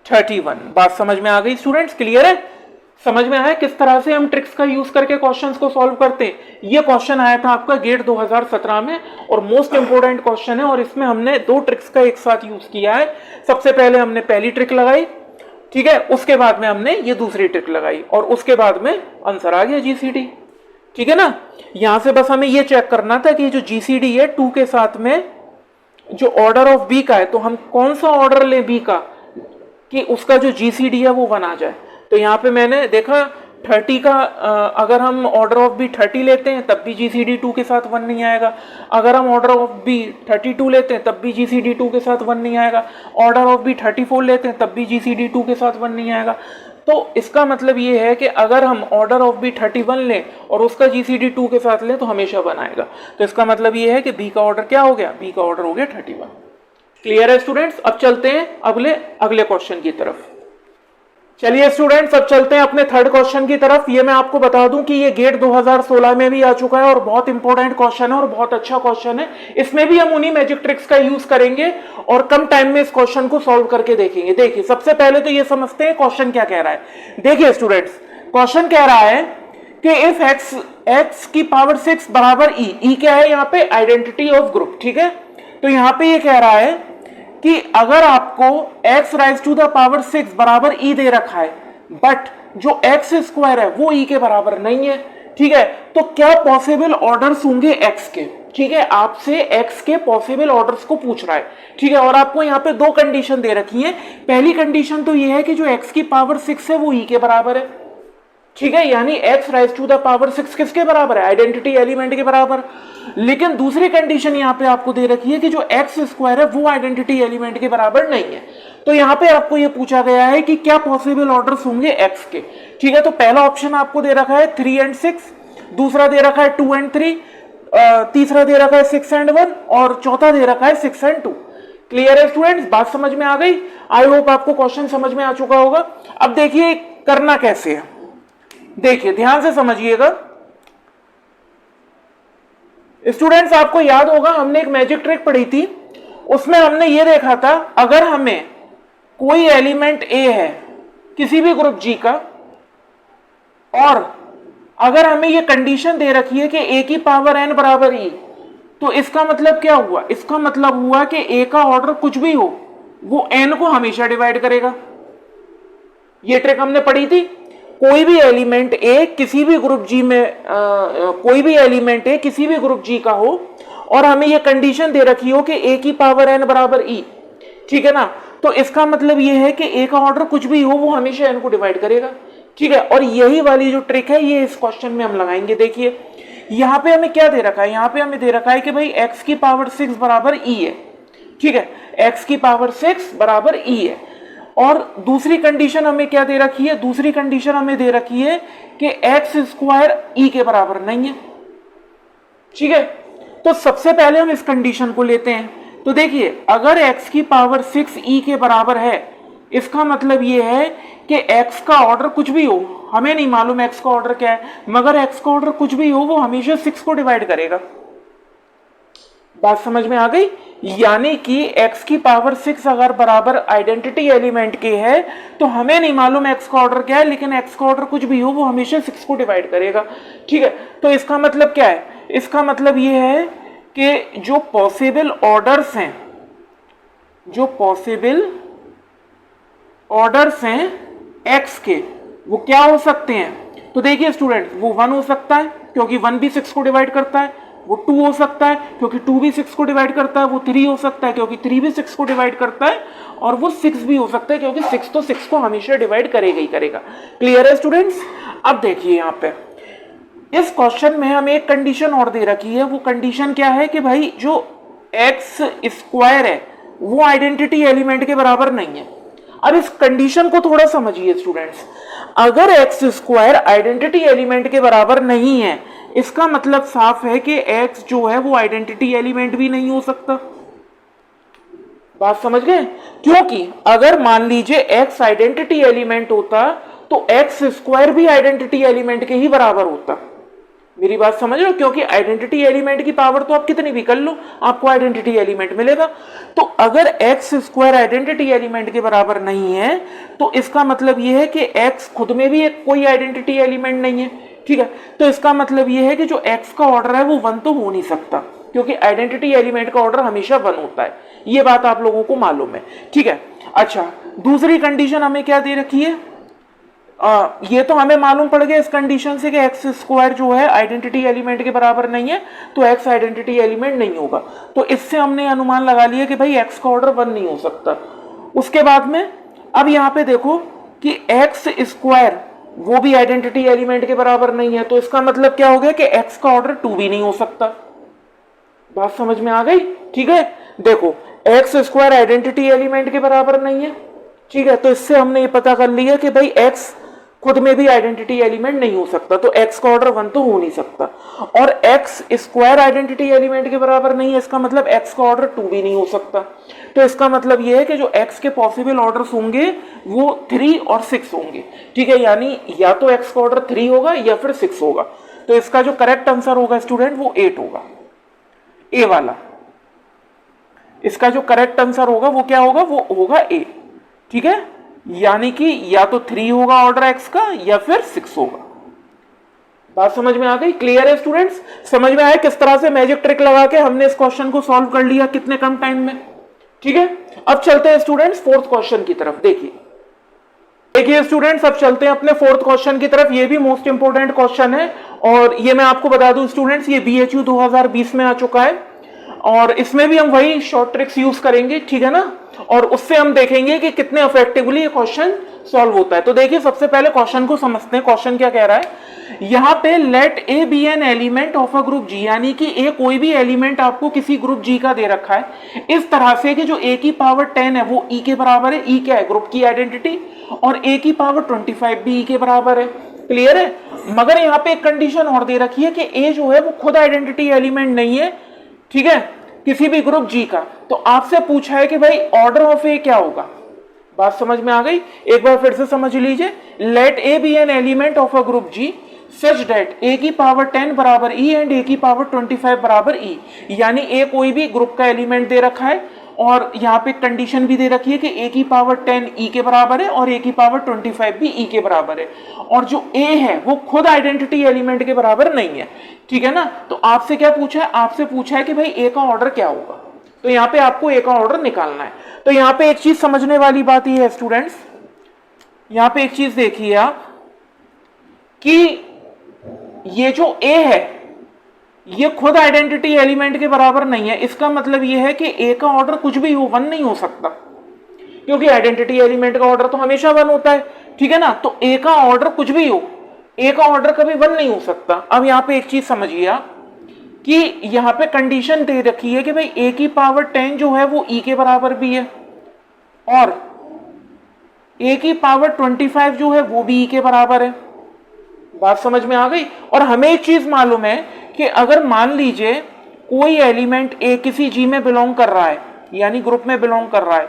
Speaker 1: 31। बात समझ में आ गई स्टूडेंट्स, क्लियर है, समझ में आया किस तरह से हम ट्रिक्स का यूज करके क्वेश्चंस को सॉल्व करते हैं। ये क्वेश्चन आया था आपका गेट 2017 में और मोस्ट इंपोर्टेंट क्वेश्चन है, और इसमें हमने 2 ट्रिक्स का एक साथ यूज किया है। सबसे पहले हमने पहली ट्रिक लगाई, ठीक है, उसके बाद में हमने ये दूसरी ट्रिक लगाई और उसके बाद में आंसर आ गया जीसीडी, ठीक है ना। यहां से बस हमें ये चेक करना था कि जो जीसीडी है 2 के साथ में जो ऑर्डर ऑफ बी का है तो हम कौन सा ऑर्डर लें बी का कि उसका जो जीसीडी है वो 1 आ जाए। तो यहाँ पे मैंने देखा 30 का अगर हम ऑर्डर ऑफ बी 30 लेते हैं तब भी जीसीडी 2 के साथ 1 नहीं आएगा। अगर हम ऑर्डर ऑफ बी 32 लेते हैं तब भी जीसीडी 2 के साथ 1 नहीं आएगा। ऑर्डर ऑफ बी 34 लेते हैं तब भी जीसीडी 2 के साथ 1 नहीं आएगा। तो इसका मतलब ये है कि अगर हम ऑर्डर ऑफ बी 31 लें और उसका जीसीडी 2 के साथ लें तो हमेशा 1 आएगा। तो इसका मतलब ये है कि बी का ऑर्डर क्या हो गया, बी का ऑर्डर हो गया 31। क्लियर है स्टूडेंट्स। अब चलते हैं अगले क्वेश्चन की तरफ। चलिए स्टूडेंट्स अब चलते हैं अपने थर्ड क्वेश्चन की तरफ। ये मैं आपको बता दूं कि ये गेट 2016 में भी आ चुका है और बहुत इंपॉर्टेंट क्वेश्चन है और बहुत अच्छा क्वेश्चन है। इसमें भी हम उन्हीं मैजिक ट्रिक्स का यूज करेंगे और कम टाइम में इस क्वेश्चन को सॉल्व करके देखेंगे। देखिए सबसे पहले तो ये समझते हैं क्वेश्चन क्या कह रहा है। देखिए स्टूडेंट्स क्वेश्चन कह रहा है कि इफ x की पावर 6 बराबर e क्या है यहाँ पे, आइडेंटिटी ऑफ ग्रुप, ठीक है। तो यहाँ पे ये कह रहा है कि अगर आपको x raise to the power 6 बराबर e दे रखा है, बट जो x स्क्वायर है वो e के बराबर नहीं है, ठीक है, तो क्या पॉसिबल ऑर्डर्स होंगे x के, ठीक है, आपसे x के पॉसिबल ऑर्डर्स को पूछ रहा है, ठीक है। और आपको यहाँ पे दो कंडीशन दे रखी है। पहली कंडीशन तो ये है कि जो x की पावर 6 है वो e के बराबर है, ठीक है, यानी x raise to the power 6 किसके बराबर है, आइडेंटिटी एलिमेंट के बराबर। लेकिन दूसरी कंडीशन यहाँ पे आपको दे रखी है कि जो x स्क्वायर है वो आइडेंटिटी एलिमेंट के बराबर नहीं है। तो यहाँ पे आपको ये पूछा गया है कि क्या पॉसिबल ऑर्डर्स होंगे x के, ठीक है। तो पहला ऑप्शन आपको दे रखा है 3 and 6, दूसरा दे रखा है 2 and 3, तीसरा दे रखा है 6 and 1 और चौथा दे रखा है 6 and 2। क्लियर है स्टूडेंट्स, बात समझ में आ गई? आई होप आपको क्वेश्चन समझ में आ चुका होगा। अब देखिए करना कैसे है, देखिए ध्यान से समझिएगा स्टूडेंट्स। आपको याद होगा हमने एक मैजिक ट्रिक पढ़ी थी, उसमें हमने ये देखा था अगर हमें कोई एलिमेंट ए है किसी भी ग्रुप जी का, और अगर हमें ये कंडीशन दे रखी है कि ए की पावर एन बराबर ई, तो इसका मतलब क्या हुआ, इसका मतलब हुआ कि ए का ऑर्डर कुछ भी हो वो एन को हमेशा डिवाइड करेगा। ये ट्रिक हमने पढ़ी थी। कोई भी एलिमेंट ए किसी भी ग्रुप जी में कोई भी एलिमेंट ए किसी भी ग्रुप जी का हो और हमें ये कंडीशन दे रखी हो कि ए की पावर एन बराबर ई, ठीक है ना, तो इसका मतलब ये है कि ए का ऑर्डर कुछ भी हो वो हमेशा एन को डिवाइड करेगा, ठीक है। और यही वाली जो ट्रिक है ये इस क्वेश्चन में हम लगाएंगे। देखिए यहाँ पे हमें क्या दे रखा है, यहाँ पे हमें दे रखा है कि भाई x की पावर 6 बराबर ई है, ठीक है, x की पावर 6 बराबर ई है। और दूसरी कंडीशन हमें क्या दे रखी है, दूसरी कंडीशन हमें दे रखी है कि एक्स स्क्वायर ई के बराबर नहीं है, ठीक है। तो सबसे पहले हम इस कंडीशन को लेते हैं। तो देखिए अगर x की पावर 6 ई के बराबर है, इसका मतलब ये है कि x का ऑर्डर कुछ भी हो, हमें नहीं मालूम x का ऑर्डर क्या है, मगर x का ऑर्डर कुछ भी हो वो हमेशा 6 को डिवाइड करेगा। बात समझ में आ गई? यानी कि x की पावर 6 अगर बराबर आइडेंटिटी एलिमेंट के है तो हमें नहीं मालूम x का ऑर्डर क्या है, लेकिन x का ऑर्डर कुछ भी हो वो हमेशा 6 को डिवाइड करेगा, ठीक है। तो इसका मतलब क्या है, इसका मतलब ये है कि जो पॉसिबल ऑर्डर्स हैं, जो पॉसिबल ऑर्डर्स हैं x के वो क्या हो सकते हैं। तो देखिए स्टूडेंट वो 1 हो सकता है क्योंकि 1 भी 6 को डिवाइड करता है, वो 2 हो सकता है क्योंकि 2 भी 6 को डिवाइड करता है, वो 3 हो सकता है क्योंकि 3 भी 6 को डिवाइड करता है, और वो 6 भी हो सकता है क्योंकि 6 तो 6 को हमेशा डिवाइड करेगा ही करेगा। क्लियर है स्टूडेंट्स? अब देखिए यहाँ पे इस क्वेश्चन में हमें एक कंडीशन और दे रखी है। वो कंडीशन क्या है कि भाई जो एक्स स्क्वायर है वो आइडेंटिटी एलिमेंट के बराबर नहीं है। अब इस कंडीशन को थोड़ा समझिए स्टूडेंट्स। अगर एक्स स्क्वायर आइडेंटिटी एलिमेंट के बराबर नहीं है, इसका मतलब साफ है कि x जो है वो आइडेंटिटी एलिमेंट भी नहीं हो सकता। बात समझ गए? क्योंकि अगर मान लीजिए x आइडेंटिटी एलिमेंट होता तो x स्क्वायर भी आइडेंटिटी एलिमेंट के ही बराबर होता। मेरी बात समझ रहे हो? क्योंकि आइडेंटिटी एलिमेंट की पावर तो आप कितनी भी कर लो आपको आइडेंटिटी एलिमेंट मिलेगा। तो अगर x स्क्वायर आइडेंटिटी एलिमेंट के बराबर नहीं है तो इसका मतलब यह है कि x खुद में भी एक कोई आइडेंटिटी एलिमेंट नहीं है, ठीक है। तो इसका मतलब यह है कि जो x का ऑर्डर है वो 1 तो हो नहीं सकता, क्योंकि आइडेंटिटी एलिमेंट का ऑर्डर हमेशा 1 होता है। ये बात आप लोगों को मालूम है, ठीक है। अच्छा, दूसरी कंडीशन हमें क्या दे रखी है, ये तो हमें मालूम पड़ गया इस कंडीशन से कि एक्स स्क्वायर जो है आइडेंटिटी एलिमेंट के बराबर नहीं है, तो एक्स आइडेंटिटी एलिमेंट नहीं होगा। तो इससे हमने अनुमान लगा लिया कि भाई एक्स का ऑर्डर 1 नहीं हो सकता। उसके बाद में अब यहाँ पे देखो कि एक्स स्क्वायर वो भी आइडेंटिटी एलिमेंट के बराबर नहीं है, तो इसका मतलब क्या हो गया कि एक्स का ऑर्डर 2 भी नहीं हो सकता। बात समझ में आ गई? ठीक है, देखो एक्स स्क्वायर आइडेंटिटी एलिमेंट के बराबर नहीं है, ठीक है। तो इससे हमने ये पता कर लिया कि भाई एक्स खुद में भी आइडेंटिटी एलिमेंट नहीं हो सकता, तो x का ऑर्डर 1 तो हो नहीं सकता। और x स्क्वायर आइडेंटिटी एलिमेंट के बराबर नहीं है, इसका मतलब x का ऑर्डर 2 भी नहीं हो सकता। तो इसका मतलब ये है कि जो x के पॉसिबल ऑर्डर्स होंगे वो 3 और 6 होंगे, ठीक है। यानी या तो x का ऑर्डर 3 होगा या फिर 6 होगा। तो इसका जो करेक्ट आंसर होगा स्टूडेंट वो 8 होगा, ए वाला। इसका जो करेक्ट आंसर होगा वो क्या होगा, वो होगा ए, ठीक है। यानी कि या तो 3 होगा ऑर्डर एक्स का या फिर 6 होगा। बात समझ में आ गई? क्लियर है स्टूडेंट्स? समझ में आया किस तरह से मैजिक ट्रिक लगा के हमने इस क्वेश्चन को सॉल्व कर लिया कितने कम टाइम में? ठीक है, अब चलते हैं स्टूडेंट्स फोर्थ क्वेश्चन की तरफ। देखिए स्टूडेंट्स, अब चलते हैं अपने फोर्थ क्वेश्चन की तरफ। ये भी मोस्ट इंपोर्टेंट क्वेश्चन है और ये मैं आपको बता दूं स्टूडेंट्स, ये BHU 2020 में आ चुका है और इसमें भी हम वही शॉर्ट ट्रिक्स यूज करेंगे, ठीक है ना, और उससे हम देखेंगे कि कितने इफेक्टिवली ये क्वेश्चन सॉल्व होता है। तो देखिए सबसे पहले क्वेश्चन को समझते हैं। क्वेश्चन क्या कह रहा है यहां पे, let a be an element of a group g, यानी कि ए कोई भी एलिमेंट आपको किसी ग्रुप जी का दे रखा है इस तरह से कि जो ए की पावर 10 है वो ई के बराबर है। ई क्या है? ग्रुप की आइडेंटिटी। और ए की पावर 25 भी ई के बराबर है। क्लियर है? मगर यहाँ पे एक कंडीशन और दे रखी है कि ए जो है वो खुद आइडेंटिटी एलिमेंट नहीं है, ठीक है, किसी भी ग्रुप जी का। तो आपसे पूछा है कि भाई ऑर्डर ऑफ ए क्या होगा। बात समझ में आ गई? एक बार फिर से समझ लीजिए, let a be an element of a group g such that a की पावर 10 बराबर ई एंड ए की पावर 25 बराबर ई, यानी ए कोई भी ग्रुप का एलिमेंट दे रखा है और यहाँ पे कंडीशन भी दे रखी है कि ए की पावर 10 ई के बराबर है और ए की पावर 25 भी ई के बराबर है, और जो ए है वो खुद आइडेंटिटी एलिमेंट के बराबर नहीं है, ठीक है ना। तो आपसे क्या पूछा है? आपसे पूछा है कि भाई ए का ऑर्डर क्या होगा। तो यहाँ पे आपको ए का ऑर्डर निकालना है। तो यहाँ पे एक चीज समझने वाली बात ये है स्टूडेंट्स, यहाँ पे एक चीज देखिए आप कि ये जो ए है ये खुद आइडेंटिटी एलिमेंट के बराबर नहीं है। इसका मतलब ये है कि ए का ऑर्डर कुछ भी हो 1 नहीं हो सकता, क्योंकि आइडेंटिटी एलिमेंट का ऑर्डर तो हमेशा 1 होता है, ठीक है ना। तो ए का ऑर्डर कुछ भी हो, ए का ऑर्डर कभी 1 नहीं हो सकता। अब यहाँ पे एक चीज समझिए आप कि यहाँ पे कंडीशन दे रखी है कि भाई ए की पावर 10 जो है वो ई के बराबर भी है और ए की पावर 25 जो है वो भी ई के बराबर है। बात समझ में आ गई? और हमें एक चीज मालूम है कि अगर मान लीजिए कोई एलिमेंट ए किसी जी में बिलोंग कर रहा है, यानी ग्रुप में बिलोंग कर रहा है,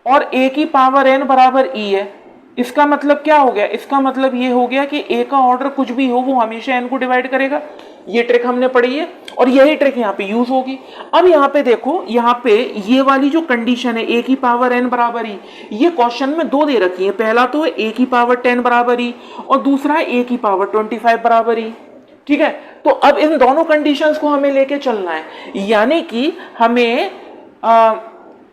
Speaker 1: और ए की पावर n बराबर ई है, इसका मतलब क्या हो गया? इसका मतलब ये हो गया कि ए का ऑर्डर कुछ भी हो वो हमेशा n को डिवाइड करेगा। ये ट्रिक हमने पढ़ी है और यही ट्रिक यहाँ पे यूज होगी। अब यहाँ पे देखो, यहाँ पे ये वाली जो कंडीशन है ए की पावर n बराबर ई, ये क्वेश्चन में 2 दे रखी है। पहला तो है ए की पावर 10 बराबर ई और दूसरा है ए की पावर 25 बराबर ई, ठीक है। तो अब इन दोनों कंडीशंस को हमें लेके चलना है, यानी कि हमें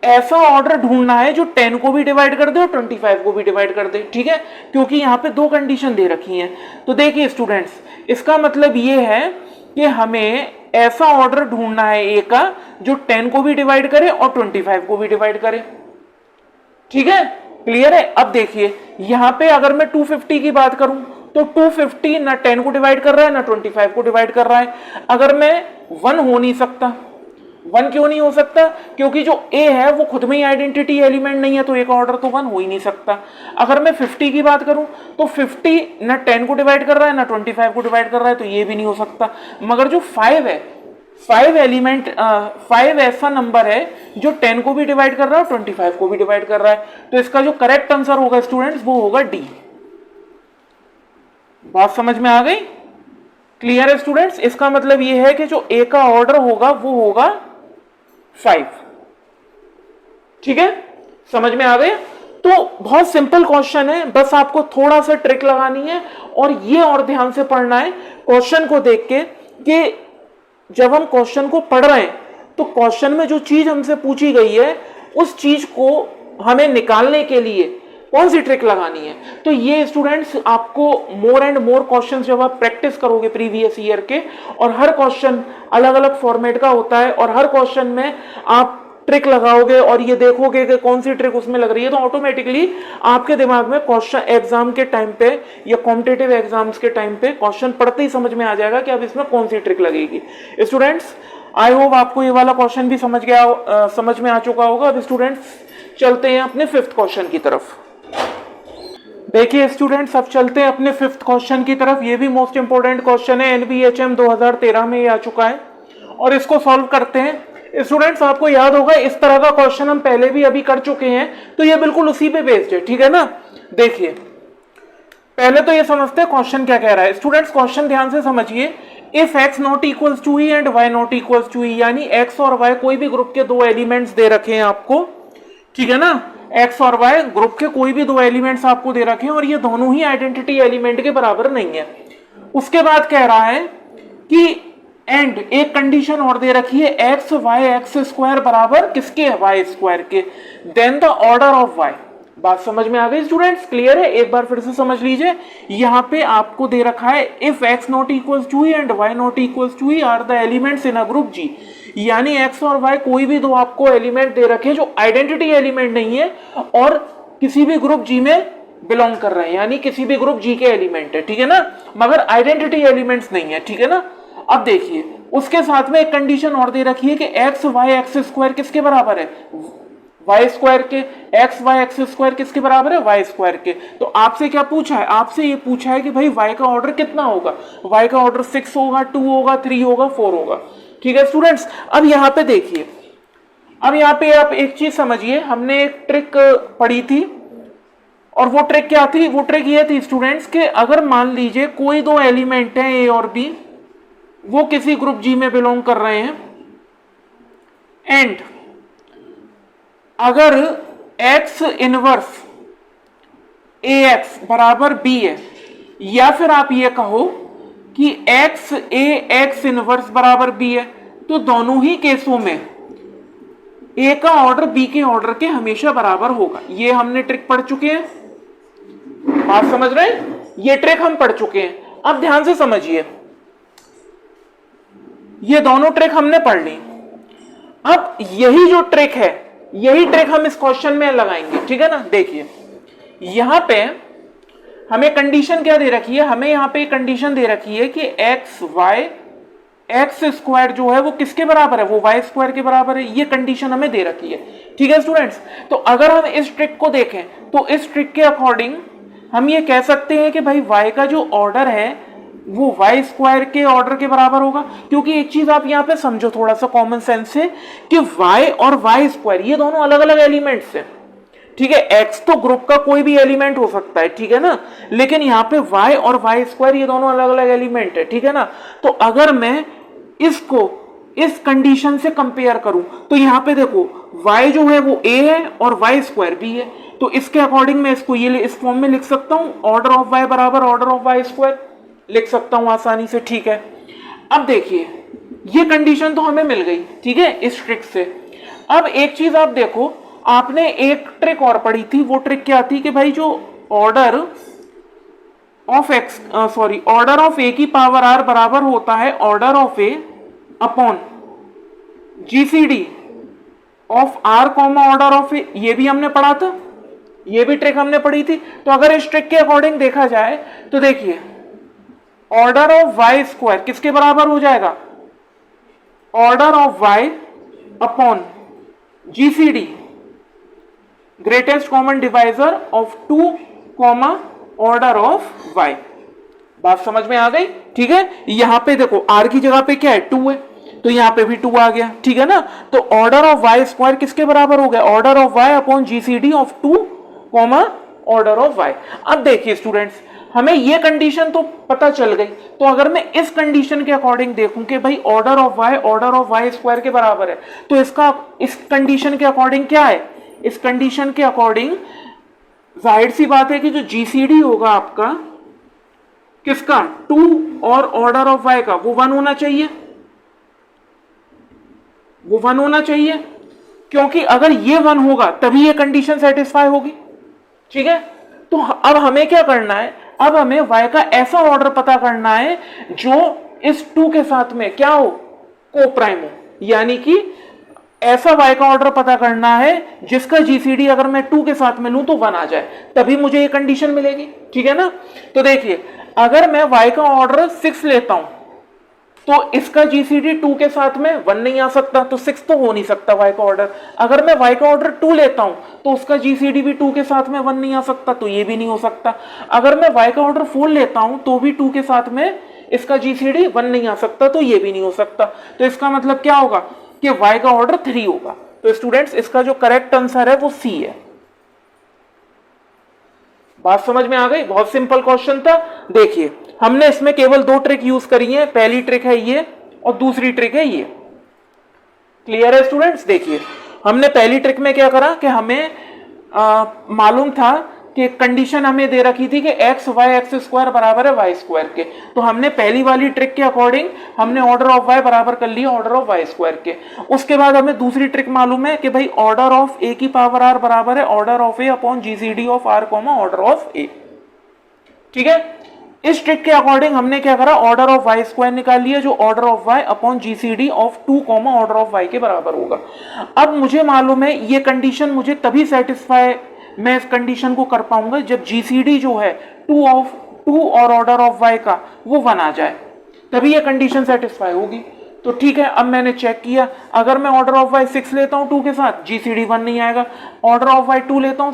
Speaker 1: ऐसा ऑर्डर ढूंढना है जो 10 को भी डिवाइड कर दे और 25 को भी डिवाइड कर दे, ठीक है, क्योंकि यहाँ पे 2 कंडीशन दे रखी हैं। तो देखिए स्टूडेंट्स, इसका मतलब ये है कि हमें ऐसा ऑर्डर ढूंढना है ए का जो 10 को भी डिवाइड करे और 25 को भी डिवाइड करे, ठीक है। क्लियर है? अब देखिए यहाँ पे अगर मैं 250 की बात करूं तो 250 ना 10 को डिवाइड कर रहा है ना 25 को डिवाइड कर रहा है। अगर मैं 1 हो नहीं सकता, 1 क्यों नहीं हो सकता? क्योंकि जो ए है वो खुद में ही आइडेंटिटी एलिमेंट नहीं है, तो ए का ऑर्डर तो 1 हो ही नहीं सकता। अगर मैं 50 की बात करूं तो 50 ना 10 को डिवाइड कर रहा है ना 25 को डिवाइड कर रहा है, तो ये भी नहीं हो सकता। मगर जो 5 है, 5 ऐसा नंबर है जो 10 को भी डिवाइड कर रहा है और 25 को भी डिवाइड कर रहा है। तो इसका जो करेक्ट आंसर होगा स्टूडेंट्स वो होगा डी। बात समझ में आ गई? क्लियर है स्टूडेंट्स? इसका मतलब ये है कि जो ए का ऑर्डर होगा वो होगा 5, ठीक है। समझ में आ गया? तो बहुत सिंपल क्वेश्चन है, बस आपको थोड़ा सा ट्रिक लगानी है और ये और ध्यान से पढ़ना है क्वेश्चन को देख के कि जब हम क्वेश्चन को पढ़ रहे हैं तो क्वेश्चन में जो चीज हमसे पूछी गई है उस चीज को हमें निकालने के लिए कौन सी ट्रिक लगानी है। तो ये स्टूडेंट्स आपको मोर एंड मोर क्वेश्चंस जब आप प्रैक्टिस करोगे प्रीवियस ईयर के, और हर क्वेश्चन अलग अलग फॉर्मेट का होता है और हर क्वेश्चन में आप ट्रिक लगाओगे और ये देखोगे कि कौन सी ट्रिक उसमें लग रही है, तो ऑटोमेटिकली आपके दिमाग में क्वेश्चन एग्जाम के टाइम पे या कॉम्पिटिटिव एग्जाम्स के टाइम पे क्वेश्चन पढ़ते ही समझ में आ जाएगा कि अब इसमें कौन सी ट्रिक लगेगी। स्टूडेंट्स आई होप आपको ये वाला क्वेश्चन भी समझ में आ चुका होगा। अब स्टूडेंट्स चलते हैं अपने 5th क्वेश्चन की तरफ। देखिए स्टूडेंट्स, अब चलते हैं अपने 5th क्वेश्चन की तरफ। ये भी मोस्ट इंपोर्टेंट क्वेश्चन है, NBHM 2013 में ये आ चुका है और इसको सॉल्व करते हैं। स्टूडेंट्स आपको याद होगा इस तरह का क्वेश्चन हम पहले भी अभी कर चुके हैं, तो ये बिल्कुल उसी पे बेस्ड है, ठीक है ना। देखिए पहले तो ये समझते हैं क्वेश्चन क्या कह रहा है। स्टूडेंट्स क्वेश्चन ध्यान से समझिए, if x not equals to e and y not equals to e, यानी x और y कोई भी ग्रुप के 2 एलिमेंट्स दे रखे हैं आपको, ठीक है ना। एक्स और वाई ग्रुप के कोई भी दो एलिमेंट्स आपको दे रखे हैं और ये दोनों ही आइडेंटिटी एलिमेंट के बराबर नहीं है। उसके बाद कह रहा है कि एंड एक कंडीशन और दे रखी है एक्स वाई एक्स स्क्वायर बराबर किसके, वाई स्क्वायर के, then the order of y. बात समझ में आ गई स्टूडेंट्स, क्लियर है? एक बार फिर से समझ लीजिए, यहाँ पे आपको दे रखा है if x not equals to e and y not equals to e are the elements in a group G, यानी x और y कोई भी दो आपको एलिमेंट दे रखे जो आइडेंटिटी एलिमेंट नहीं है और किसी भी ग्रुप G में बिलोंग कर रहे हैं, यानी किसी भी ग्रुप G के एलिमेंट है, ठीक है ना, मगर आइडेंटिटी एलिमेंट्स नहीं है, ठीक है ना। अब देखिए उसके साथ में एक कंडीशन और दे रखी है कि एक्स वाई एक्स स्क्वायर किसके बराबर है, वाई स्क्वायर के, एक्स वाई एक्स स्क्वायर किसके बराबर है, वाई स्क्वायर के। तो आपसे क्या पूछा है, आपसे ये पूछा है कि भाई वाई का ऑर्डर कितना होगा, वाई का ऑर्डर 6 होगा, 2 होगा, 3 होगा, 4 होगा, ठीक है स्टूडेंट्स। अब यहाँ पे देखिए, अब यहाँ पे आप एक चीज समझिए, हमने एक ट्रिक पढ़ी थी और वो ट्रिक क्या थी, वो ट्रिक ये थी स्टूडेंट्स कि अगर मान लीजिए कोई दो एलिमेंट हैं ए और बी, वो किसी ग्रुप जी में बिलोंग कर रहे हैं एंड अगर x इनवर्स ax बराबर b है, या फिर आप ये कहो कि x a x इनवर्स बराबर b है, तो दोनों ही केसों में a का ऑर्डर b के ऑर्डर के हमेशा बराबर होगा। ये हमने ट्रिक पढ़ चुके हैं, बात समझ रहे हैं, ये ट्रिक हम पढ़ चुके हैं। अब ध्यान से समझिए, ये दोनों ट्रिक हमने पढ़ ली। अब यही जो ट्रिक है, यही ट्रिक हम इस क्वेश्चन में लगाएंगे, ठीक है ना। देखिए यहां पे हमें कंडीशन क्या दे रखी है, हमें यहां पे कंडीशन दे रखी है कि एक्स वाई एक्स स्क्वायर जो है वो किसके बराबर है, वो वाई स्क्वायर के बराबर है, ये कंडीशन हमें दे रखी है, ठीक है स्टूडेंट्स। तो अगर हम इस ट्रिक को देखें तो इस ट्रिक के अकॉर्डिंग हम ये कह सकते हैं कि भाई वाई का जो ऑर्डर है वो वाई स्क्वायर के ऑर्डर के बराबर होगा, क्योंकि एक चीज आप यहाँ पे समझो थोड़ा सा कॉमन सेंस से कि वाई और वाई स्क्वायर ये दोनों अलग अलग एलिमेंट्स हैं, ठीक है। एक्स तो ग्रुप का कोई भी एलिमेंट हो सकता है, ठीक है ना, लेकिन यहाँ पे वाई और वाई स्क्वायर ये दोनों अलग अलग एलिमेंट है, ठीक है ना। तो अगर मैं इसको इस कंडीशन से कंपेयर करूं तो यहाँ पे देखो y जो है वो a है और y स्क्वायर b है, तो इसके अकॉर्डिंग मैं इसको ये इस फॉर्म में लिख सकता हूं, ऑर्डर ऑफ y बराबर ऑर्डर ऑफ y स्क्वायर लिख सकता हूं आसानी से, ठीक है। अब देखिए ये कंडीशन तो हमें मिल गई, ठीक है, इस ट्रिक से। अब एक चीज आप देखो, आपने एक ट्रिक और पढ़ी थी, वो ट्रिक क्या थी कि भाई जो order of order of a की पावर r बराबर होता है order of a upon GCD of r comma order of a, ये भी हमने पढ़ा था, ये भी ट्रिक हमने पढ़ी थी। तो अगर इस ट्रिक के अकॉर्डिंग देखा जाए तो देखिए ऑर्डर ऑफ y स्क्वायर किसके बराबर हो जाएगा, order of y upon GCD greatest common divisor of 2 comma order of y। बात समझ में आ गई, ठीक है। यहां पे देखो r की जगह पे क्या है, 2 है, तो यहां पे भी 2 आ गया, ठीक है ना। तो ऑर्डर ऑफ y स्क्वायर किसके बराबर हो गया, order of y upon GCD of 2 comma order of y। अब देखिए स्टूडेंट्स, हमें ये कंडीशन तो पता चल गई, तो अगर मैं इस कंडीशन के अकॉर्डिंग देखूं कि भाई ऑर्डर ऑफ y स्क्वायर के बराबर है, तो इसका इस कंडीशन के अकॉर्डिंग क्या है, इस कंडीशन के अकॉर्डिंग जाहिर सी बात है कि जो जीसीडी होगा आपका किसका, 2 और ऑर्डर ऑफ y का, वो 1 होना चाहिए, वो 1 होना चाहिए, क्योंकि अगर ये 1 होगा तभी ये कंडीशन सेटिस्फाई होगी, ठीक है। तो अब हमें क्या करना है, अब हमें y का ऐसा ऑर्डर पता करना है जो इस 2 के साथ में क्या हो, को प्राइम हो, यानी कि ऐसा y का ऑर्डर पता करना है जिसका जीसीडी अगर मैं 2 के साथ में लूं तो 1 आ जाए, तभी मुझे ये कंडीशन मिलेगी, ठीक है ना। तो देखिए अगर मैं y का ऑर्डर 6 लेता हूं तो इसका जीसीडी 2 के साथ में 1 नहीं आ सकता, तो 6 तो हो नहीं सकता y का ऑर्डर। अगर मैं y का ऑर्डर 2 लेता हूं तो उसका जीसीडी भी 2 के साथ में 1 नहीं आ सकता, तो ये भी नहीं हो सकता। अगर मैं y का ऑर्डर 4 लेता हूं तो भी 2 के साथ में इसका जीसीडी 1 नहीं आ सकता, तो ये भी नहीं हो सकता। तो इसका मतलब क्या होगा कि y का ऑर्डर 3 होगा। तो स्टूडेंट्स इसका जो करेक्ट आंसर है वो सी है। बात समझ में आ गई, बहुत सिंपल क्वेश्चन था। देखिए हमने इसमें केवल 2 ट्रिक यूज करी है, पहली ट्रिक है ये और दूसरी ट्रिक है ये। क्लियर है स्टूडेंट्स। देखिए हमने पहली ट्रिक में क्या करा कि हमें मालूम था कि कंडीशन हमें दे रखी थी कि एक्स वाई एक्स स्क्वायर बराबर है वाई स्क्वायर के, तो हमने पहली वाली ट्रिक के अकॉर्डिंग हमने ऑर्डर ऑफ वाई बराबर कर लिया ऑर्डर ऑफ वाई स्क्वायर के। उसके बाद हमें दूसरी ट्रिक मालूम है कि भाई ऑर्डर ऑफ ए की पावर आर बराबर है order of a upon GCD of r comma order of a. ठीक है, इस ट्रिक के अकॉर्डिंग हमने क्या करा, ऑर्डर ऑफ वाई स्क्वायर निकाल लिया जो order of y upon GCD of 2 comma order of y के बराबर होगा। अब मुझे मालूम है ये कंडीशन मुझे तभी सेटिस्फाई, मैं इस कंडीशन को कर पाऊंगा जब जीसीडी जो है 2 और ऑर्डर ऑफ वाई का वो 1 आ जाए, तभी ये कंडीशन सेटिस्फाई होगी। तो ठीक है, अब मैंने चेक किया, अगर मैं ऑर्डर ऑफ वाई 6 लेता हूं 2 के साथ जीसीडी 1 नहीं आएगा, ऑर्डर ऑफ वाई 2 लेता हूं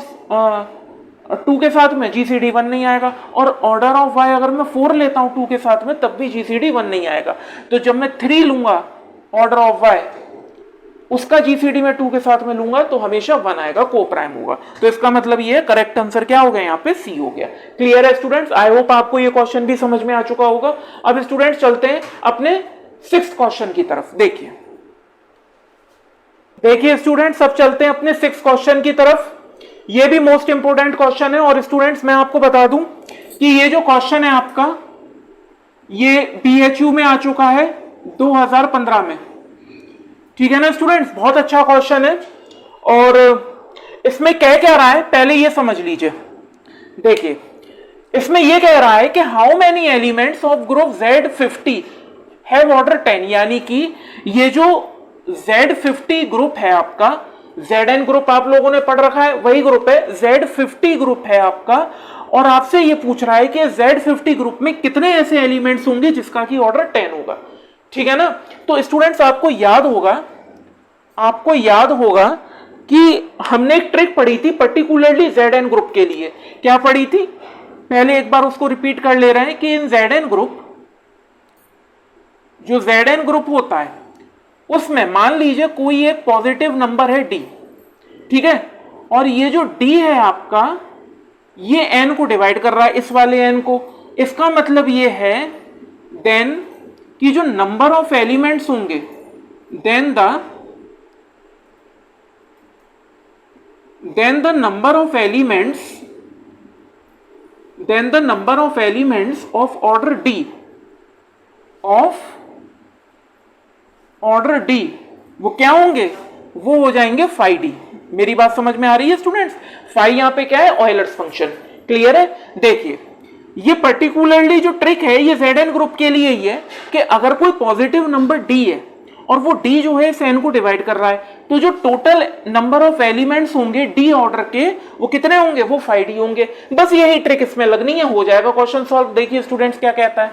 Speaker 1: 2 के साथ में जीसीडी 1 नहीं आएगा, और ऑर्डर ऑफ वाई अगर मैं 4 लेता हूं 2 के साथ में तब भी जीसीडी 1 नहीं आएगा। तो जब मैं 3 लूंगा ऑर्डर ऑफ वाई, उसका जीसीडी में 2 के साथ में लूंगा तो हमेशा 1 आएगा, को प्राइम होगा। तो इसका मतलब ये करेक्ट आंसर क्या हो गया, यहाँ पे सी हो गया। क्लियर है स्टूडेंट्स? आई होप आपको ये क्वेश्चन भी समझ में आ चुका होगा। अब स्टूडेंट्स चलते हैं अपने 6th क्वेश्चन की तरफ। देखिए स्टूडेंट्स, अब चलते हैं अपने 6th क्वेश्चन की तरफ। ये भी मोस्ट इंपोर्टेंट क्वेश्चन है, और स्टूडेंट्स मैं आपको बता दूं कि ये जो क्वेश्चन है आपका, ये बीएचयू में आ चुका है 2015 में। ठीक है ना स्टूडेंट्स, बहुत अच्छा क्वेश्चन है। और इसमें कह क्या रहा है पहले ये समझ लीजिए। देखिए इसमें ये कह रहा है कि how many elements of group Z50 have order 10, यानी कि ये जो Z50 ग्रुप है आपका, Zn ग्रुप आप लोगों ने पढ़ रखा है, वही ग्रुप है, Z50 ग्रुप है आपका, और आपसे ये पूछ रहा है कि Z50 ग्रुप में कितने ऐसे एलिमेंट्स होंगे जिसका की ऑर्डर 10 होगा। ठीक है ना? तो स्टूडेंट्स आपको याद होगा कि हमने एक ट्रिक पढ़ी थी पर्टिकुलरली Zn ग्रुप के लिए। क्या पढ़ी थी? पहले एक बार उसको रिपीट कर ले रहे हैं कि इन Zn ग्रुप, जो Zn ग्रुप होता है उसमें मान लीजिए कोई एक पॉजिटिव नंबर है d, ठीक है, और ये जो d है आपका, ये n को डिवाइड कर रहा है इस वाले n को। इसका मतलब ये है देन कि जो नंबर ऑफ एलिमेंट्स होंगे, then the number of elements of order d वो क्या होंगे, वो हो जाएंगे phi d। मेरी बात समझ में आ रही है स्टूडेंट्स? phi यहां पे क्या है, ऑयलर्स फंक्शन। क्लियर है? देखिए ये पर्टिकुलरली जो ट्रिक है ये Zn ग्रुप के लिए ही है कि अगर कोई पॉजिटिव नंबर d है और वो d जो है इस n को डिवाइड कर रहा है, तो जो टोटल नंबर ऑफ एलिमेंट्स होंगे d ऑर्डर के वो कितने होंगे, वो phi d होंगे। बस यही ट्रिक इसमें लगनी है, हो जाएगा क्वेश्चन सॉल्व। देखिए स्टूडेंट्स क्या कहता है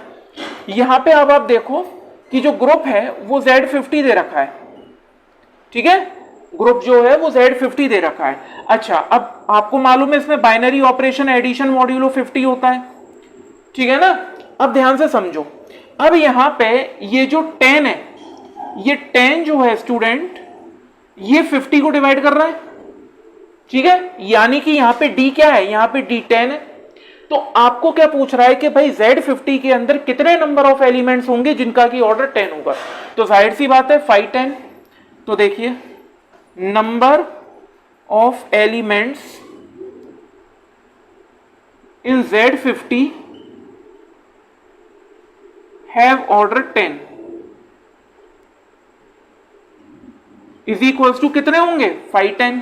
Speaker 1: यहां पे, अब आप देखो कि जो ग्रुप है वो Z50 दे रखा है। ठीक है, ग्रुप जो है वो Z50 दे रखा है। अच्छा, अब आपको मालूम है इसमें बाइनरी ऑपरेशन एडिशन मॉड्यूलो 50 होता है। ठीक है ना? अब ध्यान से समझो, अब यहां पे ये जो 10 है, ये 10 जो है स्टूडेंट ये 50 को डिवाइड कर रहा है। ठीक है, यानी कि यहां पे d क्या है, यहां पे d 10 है। तो आपको क्या पूछ रहा है कि भाई Z50 के अंदर कितने नंबर ऑफ एलिमेंट्स होंगे जिनका की ऑर्डर 10 होगा। तो जाहिर सी बात है 5 10। तो देखिए number of elements in Z50 have order 10 is equals to कितने होंगे, 5 10।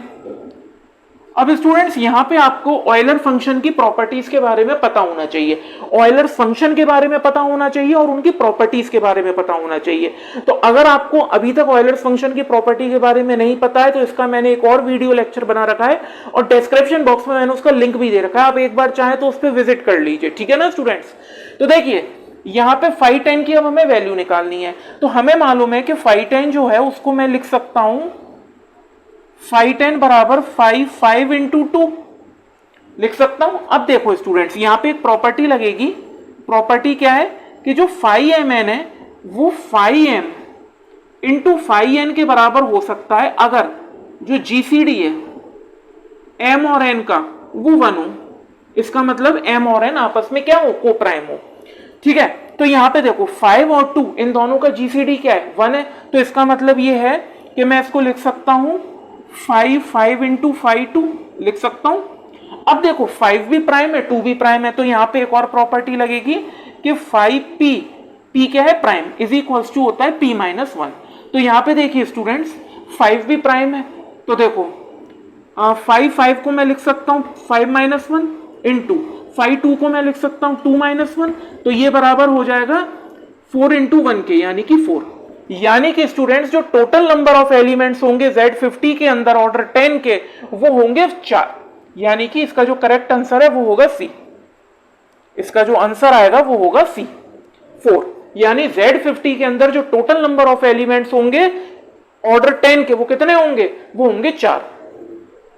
Speaker 1: अब स्टूडेंट्स यहां पे आपको ऑयलर फंक्शन की प्रॉपर्टीज के बारे में पता होना चाहिए, ऑयलर फंक्शन के बारे में पता होना चाहिए और उनकी प्रॉपर्टीज के बारे में पता होना चाहिए। तो अगर आपको अभी तक ऑयलर फंक्शन की प्रॉपर्टी के बारे में नहीं पता है तो इसका मैंने एक और वीडियो लेक्चर बना रखा है और डिस्क्रिप्शन बॉक्स में मैंने उसका लिंक भी दे रखा है, आप एक बार चाहें तो उस पर विजिट कर लीजिए। ठीक है ना स्टूडेंट्स? तो देखिए यहां पे 5 10 की अब हमें वैल्यू निकालनी है। तो हमें मालूम है कि 5 10 जो है उसको मैं लिख सकता हूं 5 10 बराबर 5 5 इंटू 2 लिख सकता हूं। अब देखो स्टूडेंट्स यहां पे एक प्रॉपर्टी लगेगी, प्रॉपर्टी क्या है कि जो 5mn है वो 5m इंटू 5n के बराबर हो सकता है अगर जो जीसीडी है m और n का वो 1 हो। इसका मतलब m और n आपस में क्या हो, को प्राइम हो। ठीक है, तो यहां पे देखो 5 और 2 इन दोनों का जीसीडी क्या है, 1 है। तो इसका मतलब ये है कि मैं इसको लिख सकता हूं 5 5 इंटू 5 2 लिख सकता हूं। अब देखो 5 भी प्राइम है 2 भी प्राइम है, तो यहां पे एक और प्रॉपर्टी लगेगी कि 5p, p क्या है प्राइम, इज इक्वल्स टू होता है p माइनस 1। तो यहां पे देखिए स्टूडेंट्स 5 भी प्राइम है, तो देखो 5 को मैं लिख सकता हूं 5 माइनस 1 इंटू 2 को मैं लिख सकता हूं 2 माइनस 1, तो ये बराबर हो जाएगा 4 इंटू 1 के, यानी कि 4। यानी कि स्टूडेंट्स जो टोटल नंबर ऑफ एलिमेंट्स होंगे Z50 के अंदर ऑर्डर 10 के, वो होंगे 4। यानी कि इसका जो करेक्ट आंसर है वो होगा सी। इसका जो आंसर आएगा वो होगा सी 4। यानी Z50 के अंदर जो टोटल नंबर ऑफ एलिमेंट्स होंगे ऑर्डर 10 के, वो कितने होंगे, वो होंगे 4।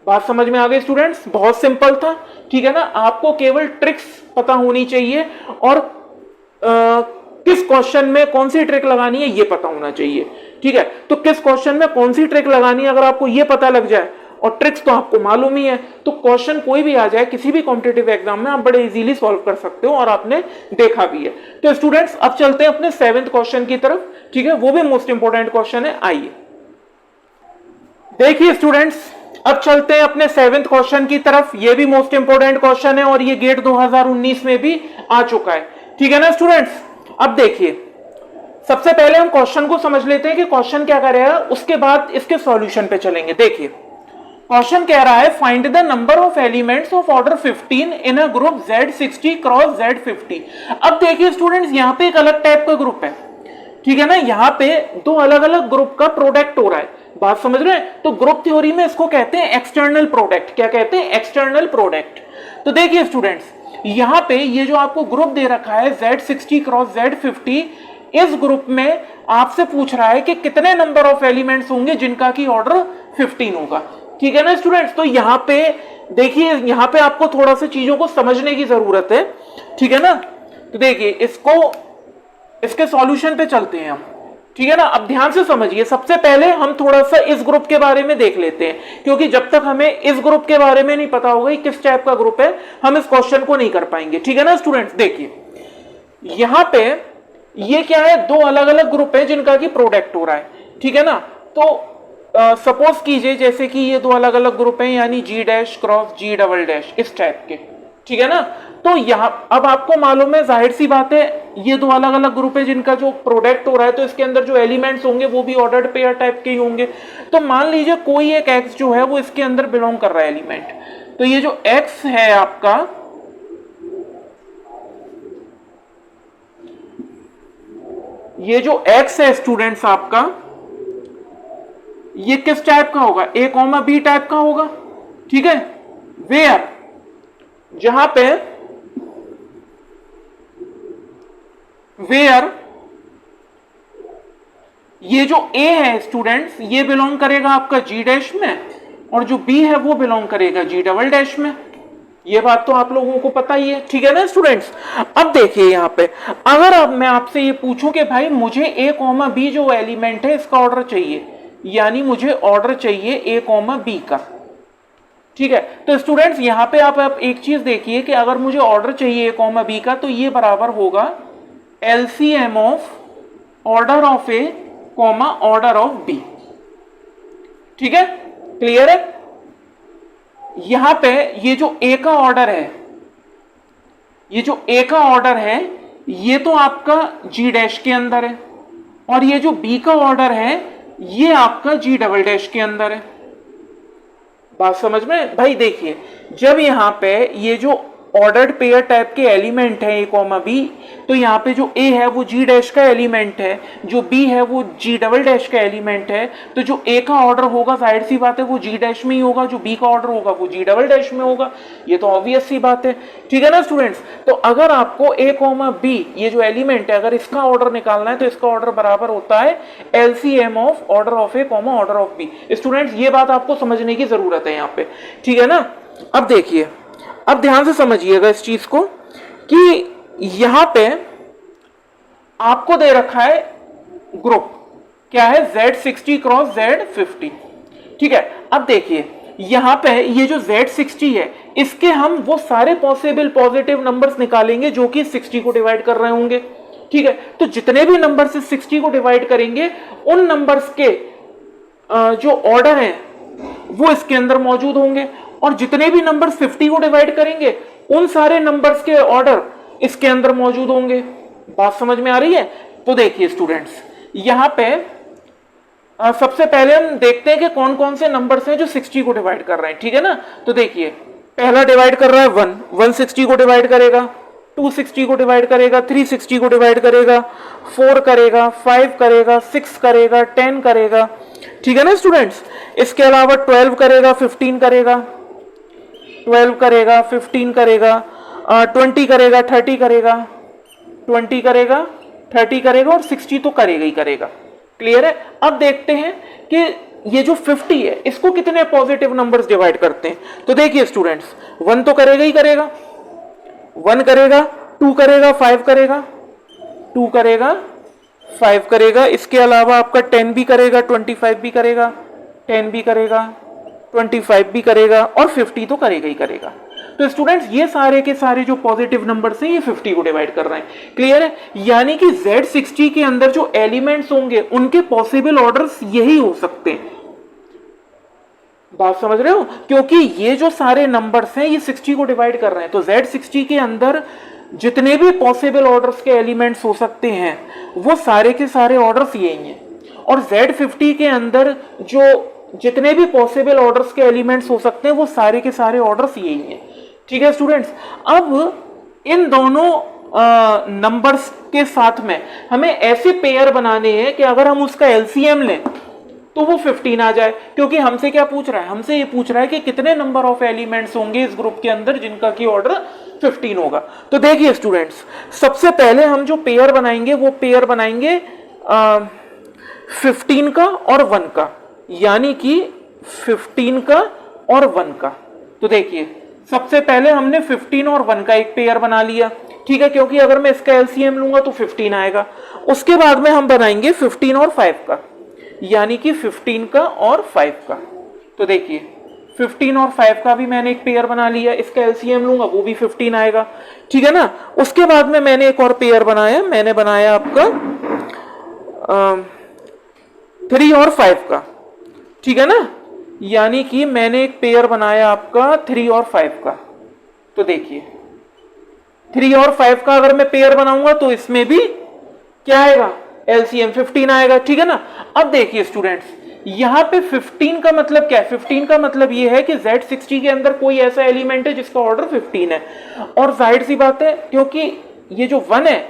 Speaker 1: बात समझ में आ गई स्टूडेंट्स? बहुत सिंपल था, ठीक है ना। आपको केवल ट्रिक्स पता होनी चाहिए और किस क्वेश्चन में कौन सी ट्रिक लगानी है ये पता होना चाहिए, ठीक है। तो किस क्वेश्चन में कौन सी ट्रिक लगानी है अगर आपको ये पता लग जाए, और ट्रिक्स तो आपको मालूम ही है, तो क्वेश्चन कोई भी आ जाए किसी भी कॉम्पिटिटिव एग्जाम में आप बड़े इजीली सॉल्व कर सकते हो, और आपने देखा भी है। तो स्टूडेंट्स अब चलते हैं अपने 7th क्वेश्चन की तरफ, ठीक है। वो भी मोस्ट इंपोर्टेंट क्वेश्चन है। आइए देखिए स्टूडेंट्स, अब चलते हैं अपने 7th क्वेश्चन की तरफ। ये भी मोस्ट इंपोर्टेंट क्वेश्चन है और ये गेट 2019 में भी आ चुका है, ठीक है ना स्टूडेंट्स। अब देखिए सबसे पहले हम क्वेश्चन को समझ लेते हैं कि क्वेश्चन क्या कर रहा है, उसके बाद इसके सॉल्यूशन पे चलेंगे। देखिए क्वेश्चन कह रहा है find the number of elements of order 15 in a group Z60 cross Z50। अब देखिए स्टूडेंट्स यहां पे एक अलग टाइप का ग्रुप है, ठीक है ना। यहां पे दो अलग अलग ग्रुप का प्रोडक्ट हो रहा है, बात समझ रहे हैं। तो ग्रुप थ्योरी में इसको कहते हैं एक्सटर्नल प्रोडक्ट। क्या कहते हैं? External product. तो देखिए स्टूडेंट्स यहां पे ये जो आपको ग्रुप दे रखा है Z60 क्रॉस Z50, इस ग्रुप में आपसे पूछ रहा है कि कितने नंबर ऑफ एलिमेंट्स होंगे जिनका की ऑर्डर 15 होगा, ठीक है ना स्टूडेंट्स। तो यहां पे देखिए, यहां पे आपको थोड़ा सा चीजों को समझने की जरूरत है, ठीक है ना। तो देखिए इसके सॉल्यूशन पे चलते हैं हम, ठीक है ना। अब ध्यान से समझिए, सबसे पहले हम थोड़ा सा इस ग्रुप के बारे में देख लेते हैं, क्योंकि जब तक हमें इस ग्रुप के बारे में नहीं पता होगा कि किस टाइप का ग्रुप है, हम इस क्वेश्चन को नहीं कर पाएंगे, ठीक है ना स्टूडेंट्स। देखिए यहां पे ये क्या है, दो अलग अलग ग्रुप है जिनका की प्रोडक्ट हो रहा है, ठीक है ना। तो सपोज कीजिए जैसे कि ये दो अलग अलग ग्रुप हैं, यानी G' क्रॉस G', इस टाइप के, ठीक है ना। तो यहां अब आपको मालूम है, जाहिर सी बात है, ये दो अलग अलग ग्रुप है जिनका जो प्रोडक्ट हो रहा है, तो इसके अंदर जो एलिमेंट्स होंगे वो भी ऑर्डर्ड पेयर टाइप के ही होंगे। तो मान लीजिए कोई एक x जो है वो इसके अंदर बिलोंग कर रहा है एलिमेंट, तो ये जो x है आपका, ये जो x है स्टूडेंट्स आपका, ये किस टाइप का होगा, A, B टाइप का होगा, ठीक है। वेयर जहां पे वेयर ये जो A है स्टूडेंट्स, ये बिलोंग करेगा आपका G' में, और जो B है वो बिलोंग करेगा G' में। ये बात तो आप लोगों को पता ही है, ठीक है ना स्टूडेंट्स। अब देखिए यहां पे अगर अब मैं आपसे ये पूछूं कि भाई मुझे A, B जो एलिमेंट है इसका ऑर्डर चाहिए, यानी मुझे ऑर्डर चाहिए A, B का, ठीक है। तो स्टूडेंट्स यहां पे आप एक चीज देखिए कि अगर मुझे ऑर्डर चाहिए A, B का, तो ये बराबर होगा LCM of order of A, order of B, ठीक है। क्लियर है? यहां पे ये जो A का ऑर्डर है, ये जो A का ऑर्डर है ये तो आपका G' के अंदर है, और ये जो B का ऑर्डर है ये आपका G' के अंदर है। बात समझ में? भाई देखिए जब यहां पे ये जो ऑर्डर्ड पेयर टाइप के एलिमेंट है A, B, तो यहाँ पे जो A है वो G' का एलिमेंट है, जो B है वो G' का एलिमेंट है। तो जो A का ऑर्डर होगा जाहिर सी बात है वो G' में ही होगा, जो B का ऑर्डर होगा वो G' में होगा। ये तो ऑब्वियस सी बात है, ठीक है ना स्टूडेंट्स। तो अगर आपको A, B ये जो एलिमेंट है अगर इसका ऑर्डर निकालना है, तो इसका ऑर्डर बराबर होता है LCM of order of A, order of B। Students ये बात आपको समझने की जरूरत है यहाँ पे, ठीक है ना। अब देखिए, अब ध्यान से समझिएगा इस चीज को कि यहां पे आपको दे रखा है ग्रुप, क्या है, Z60 क्रॉस Z50, ठीक है। अब देखिए यहां पे ये जो Z60 है इसके हम वो सारे पॉसिबल पॉजिटिव नंबर्स निकालेंगे जो कि 60 को डिवाइड कर रहे होंगे, ठीक है। तो जितने भी नंबर से 60 को डिवाइड करेंगे उन नंबर्स के जो ऑर्डर है वो इसके अंदर मौजूद होंगे, और जितने भी नंबर्स 50 को डिवाइड करेंगे उन सारे नंबर्स के ऑर्डर इसके अंदर मौजूद होंगे। बात समझ में आ रही है? तो देखिए स्टूडेंट्स, यहां पे सबसे पहले हम देखते हैं कि कौन कौन से नंबर्स हैं जो 60 को डिवाइड कर रहे हैं, ठीक है ना। तो देखिए पहला डिवाइड कर रहा है 1 60 को डिवाइड करेगा, 2 60 को डिवाइड करेगा, 3 60 को डिवाइड करेगा, 4 करेगा, 5 करेगा, 6 करेगा, 10 करेगा, ठीक है ना स्टूडेंट्स। इसके अलावा 12 करेगा, 15 करेगा, 12 करेगा, 15 करेगा, 20 करेगा, 30 करेगा, 20 करेगा, 30 करेगा और 60 तो करेगा ही करेगा। क्लियर है? अब देखते हैं कि ये जो 50 है इसको कितने पॉजिटिव नंबर्स डिवाइड करते हैं। तो देखिए स्टूडेंट्स, 1 तो करेगा ही करेगा, 1 करेगा, 2 करेगा, 5 करेगा, 2 करेगा, 5 करेगा। इसके अलावा आपका 10 भी करेगा, 25 भी करेगा, 10 भी करेगा, 25 भी करेगा और 50 तो करेगा ही करेगा। तो स्टूडेंट्स ये सारे के सारे जो पॉजिटिव नंबर्स हैं ये 50 को डिवाइड कर रहे हैं। क्लियर है? यानी कि Z60 के अंदर जो एलिमेंट्स होंगे उनके पॉसिबल ऑर्डर्स यही हो सकते हैं। बात समझ रहे हो? क्योंकि ये जो सारे नंबर्स हैं ये 60 को डिवाइड कर रहे हैं, तो Z60 के अंदर जितने भी पॉसिबल ऑर्डर्स के एलिमेंट्स हो सकते हैं वो सारे के सारे ऑर्डर्स यही हैं। और Z50 के अंदर जो जितने भी पॉसिबल ऑर्डर्स के एलिमेंट्स हो सकते हैं वो सारे के सारे ऑर्डर्स यही हैं। ठीक है स्टूडेंट्स, अब इन दोनों नंबर्स के साथ में हमें ऐसे पेयर बनाने हैं कि अगर हम उसका एलसीएम लें तो वो 15 आ जाए। क्योंकि हमसे क्या पूछ रहा है? हमसे ये पूछ रहा है कि कितने नंबर ऑफ एलिमेंट्स होंगे इस ग्रुप के अंदर जिनका की ऑर्डर 15 होगा। तो देखिए स्टूडेंट्स, सबसे पहले हम जो पेयर बनाएंगे वो पेयर बनाएंगे 15 का और 1 का, यानी कि 15 का और 1 का। तो देखिए सबसे पहले हमने 15 और 1 का एक पेयर बना लिया, ठीक है, क्योंकि अगर मैं इसका एलसीएम लूंगा तो 15 आएगा। उसके बाद में हम बनाएंगे 15 और 5 का, यानी कि 15 का और 5 का। तो देखिए 15 और 5 का भी मैंने एक पेयर बना लिया, इसका एलसीएम लूंगा वो भी 15 आएगा, ठीक है ना। उसके बाद में मैंने एक और पेयर बनाया, मैंने बनाया आपका 3 और 5 का, ठीक है ना, यानी कि मैंने एक पेयर बनाया आपका 3 और 5 का। तो देखिए 3 और 5 का अगर मैं पेयर बनाऊंगा तो इसमें भी क्या आएगा? एलसीएम 15 आएगा, ठीक है ना। अब देखिए स्टूडेंट्स, यहां पे 15 का मतलब क्या है? 15 का मतलब ये है कि Z60 के अंदर कोई ऐसा एलिमेंट है जिसका ऑर्डर 15 है। और जाहिर सी बात है, क्योंकि ये जो 1 है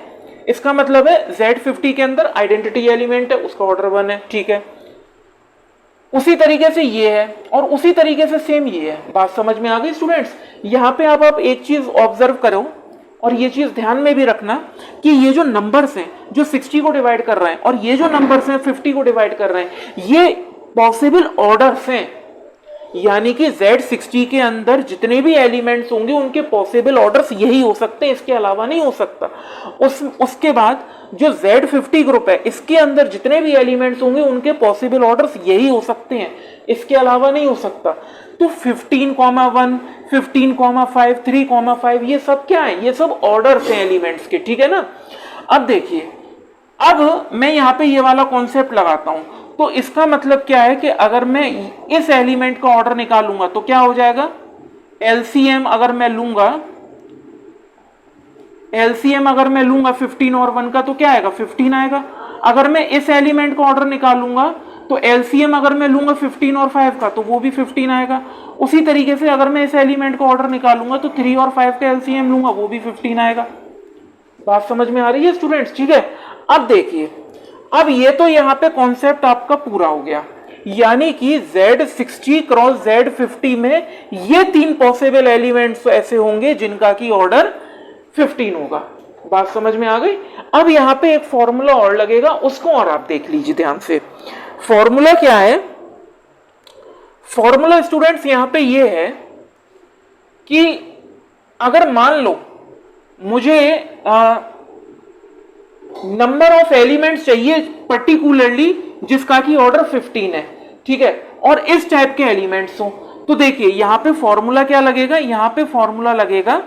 Speaker 1: इसका मतलब है Z50 के अंदर आइडेंटिटी एलिमेंट है, उसका ऑर्डर 1 है, ठीक है। उसी तरीके से ये है और उसी तरीके से सेम ये है। बात समझ में आ गई स्टूडेंट्स? यहां पे आप एक चीज ऑब्जर्व करो और ये चीज ध्यान में भी रखना कि ये जो नंबर्स हैं जो 60 को डिवाइड कर रहे हैं और ये जो नंबर्स हैं 50 को डिवाइड कर रहे हैं, ये पॉसिबल ऑर्डर्स हैं। यानी कि Z60 के अंदर जितने भी एलिमेंट्स होंगे उनके पॉसिबल ऑर्डर्स यही हो सकते हैं, इसके अलावा नहीं हो सकता। उसके बाद जो Z50 ग्रुप है इसके अंदर जितने भी एलिमेंट्स होंगे उनके पॉसिबल ऑर्डर्स यही हो सकते हैं, इसके अलावा नहीं हो सकता। तो 15,1, 15,5, 3,5 ये सब क्या है? ये सब ऑर्डर्स हैं एलिमेंट्स के, ठीक है ना। अब देखिए, अब मैं यहां पे ये वाला कॉन्सेप्ट लगाता हूं, तो इसका मतलब क्या है कि अगर मैं इस एलिमेंट का ऑर्डर निकालूंगा तो क्या हो जाएगा? एलसीएम अगर मैं लूंगा, एलसीएम अगर मैं लूंगा 15 और 1 का तो क्या आएगा? 15 आएगा। अगर मैं इस एलिमेंट का ऑर्डर निकालूंगा तो एलसीएम अगर मैं लूंगा 15 और 5 का तो वो भी 15 आएगा। उसी तरीके से अगर मैं इस एलिमेंट का ऑर्डर निकालूंगा तो 3 और 5 का एलसीएम लूंगा वो भी 15 आएगा। बात समझ में आ रही है स्टूडेंट्स? ठीक है। अब देखिए, अब ये तो यहां पे कॉन्सेप्ट आपका पूरा हो गया, यानी कि Z60 क्रॉस Z50 में ये 3 पॉसिबल एलिमेंट्स ऐसे होंगे जिनका की ऑर्डर 15 होगा। बात समझ में आ गई? अब यहां पे एक फॉर्मूला और लगेगा, उसको और आप देख लीजिए ध्यान से। फॉर्मूला क्या है? फॉर्मूला स्टूडेंट्स यहां पे ये है कि अगर मान लो मुझे नंबर ऑफ एलिमेंट्स चाहिए पर्टिकुलरली जिसका की ऑर्डर 15 है, ठीक है, और इस टाइप के एलिमेंट्स हो, तो देखिए यहां पे फॉर्मूला क्या लगेगा? यहां पे फॉर्मूला लगेगा,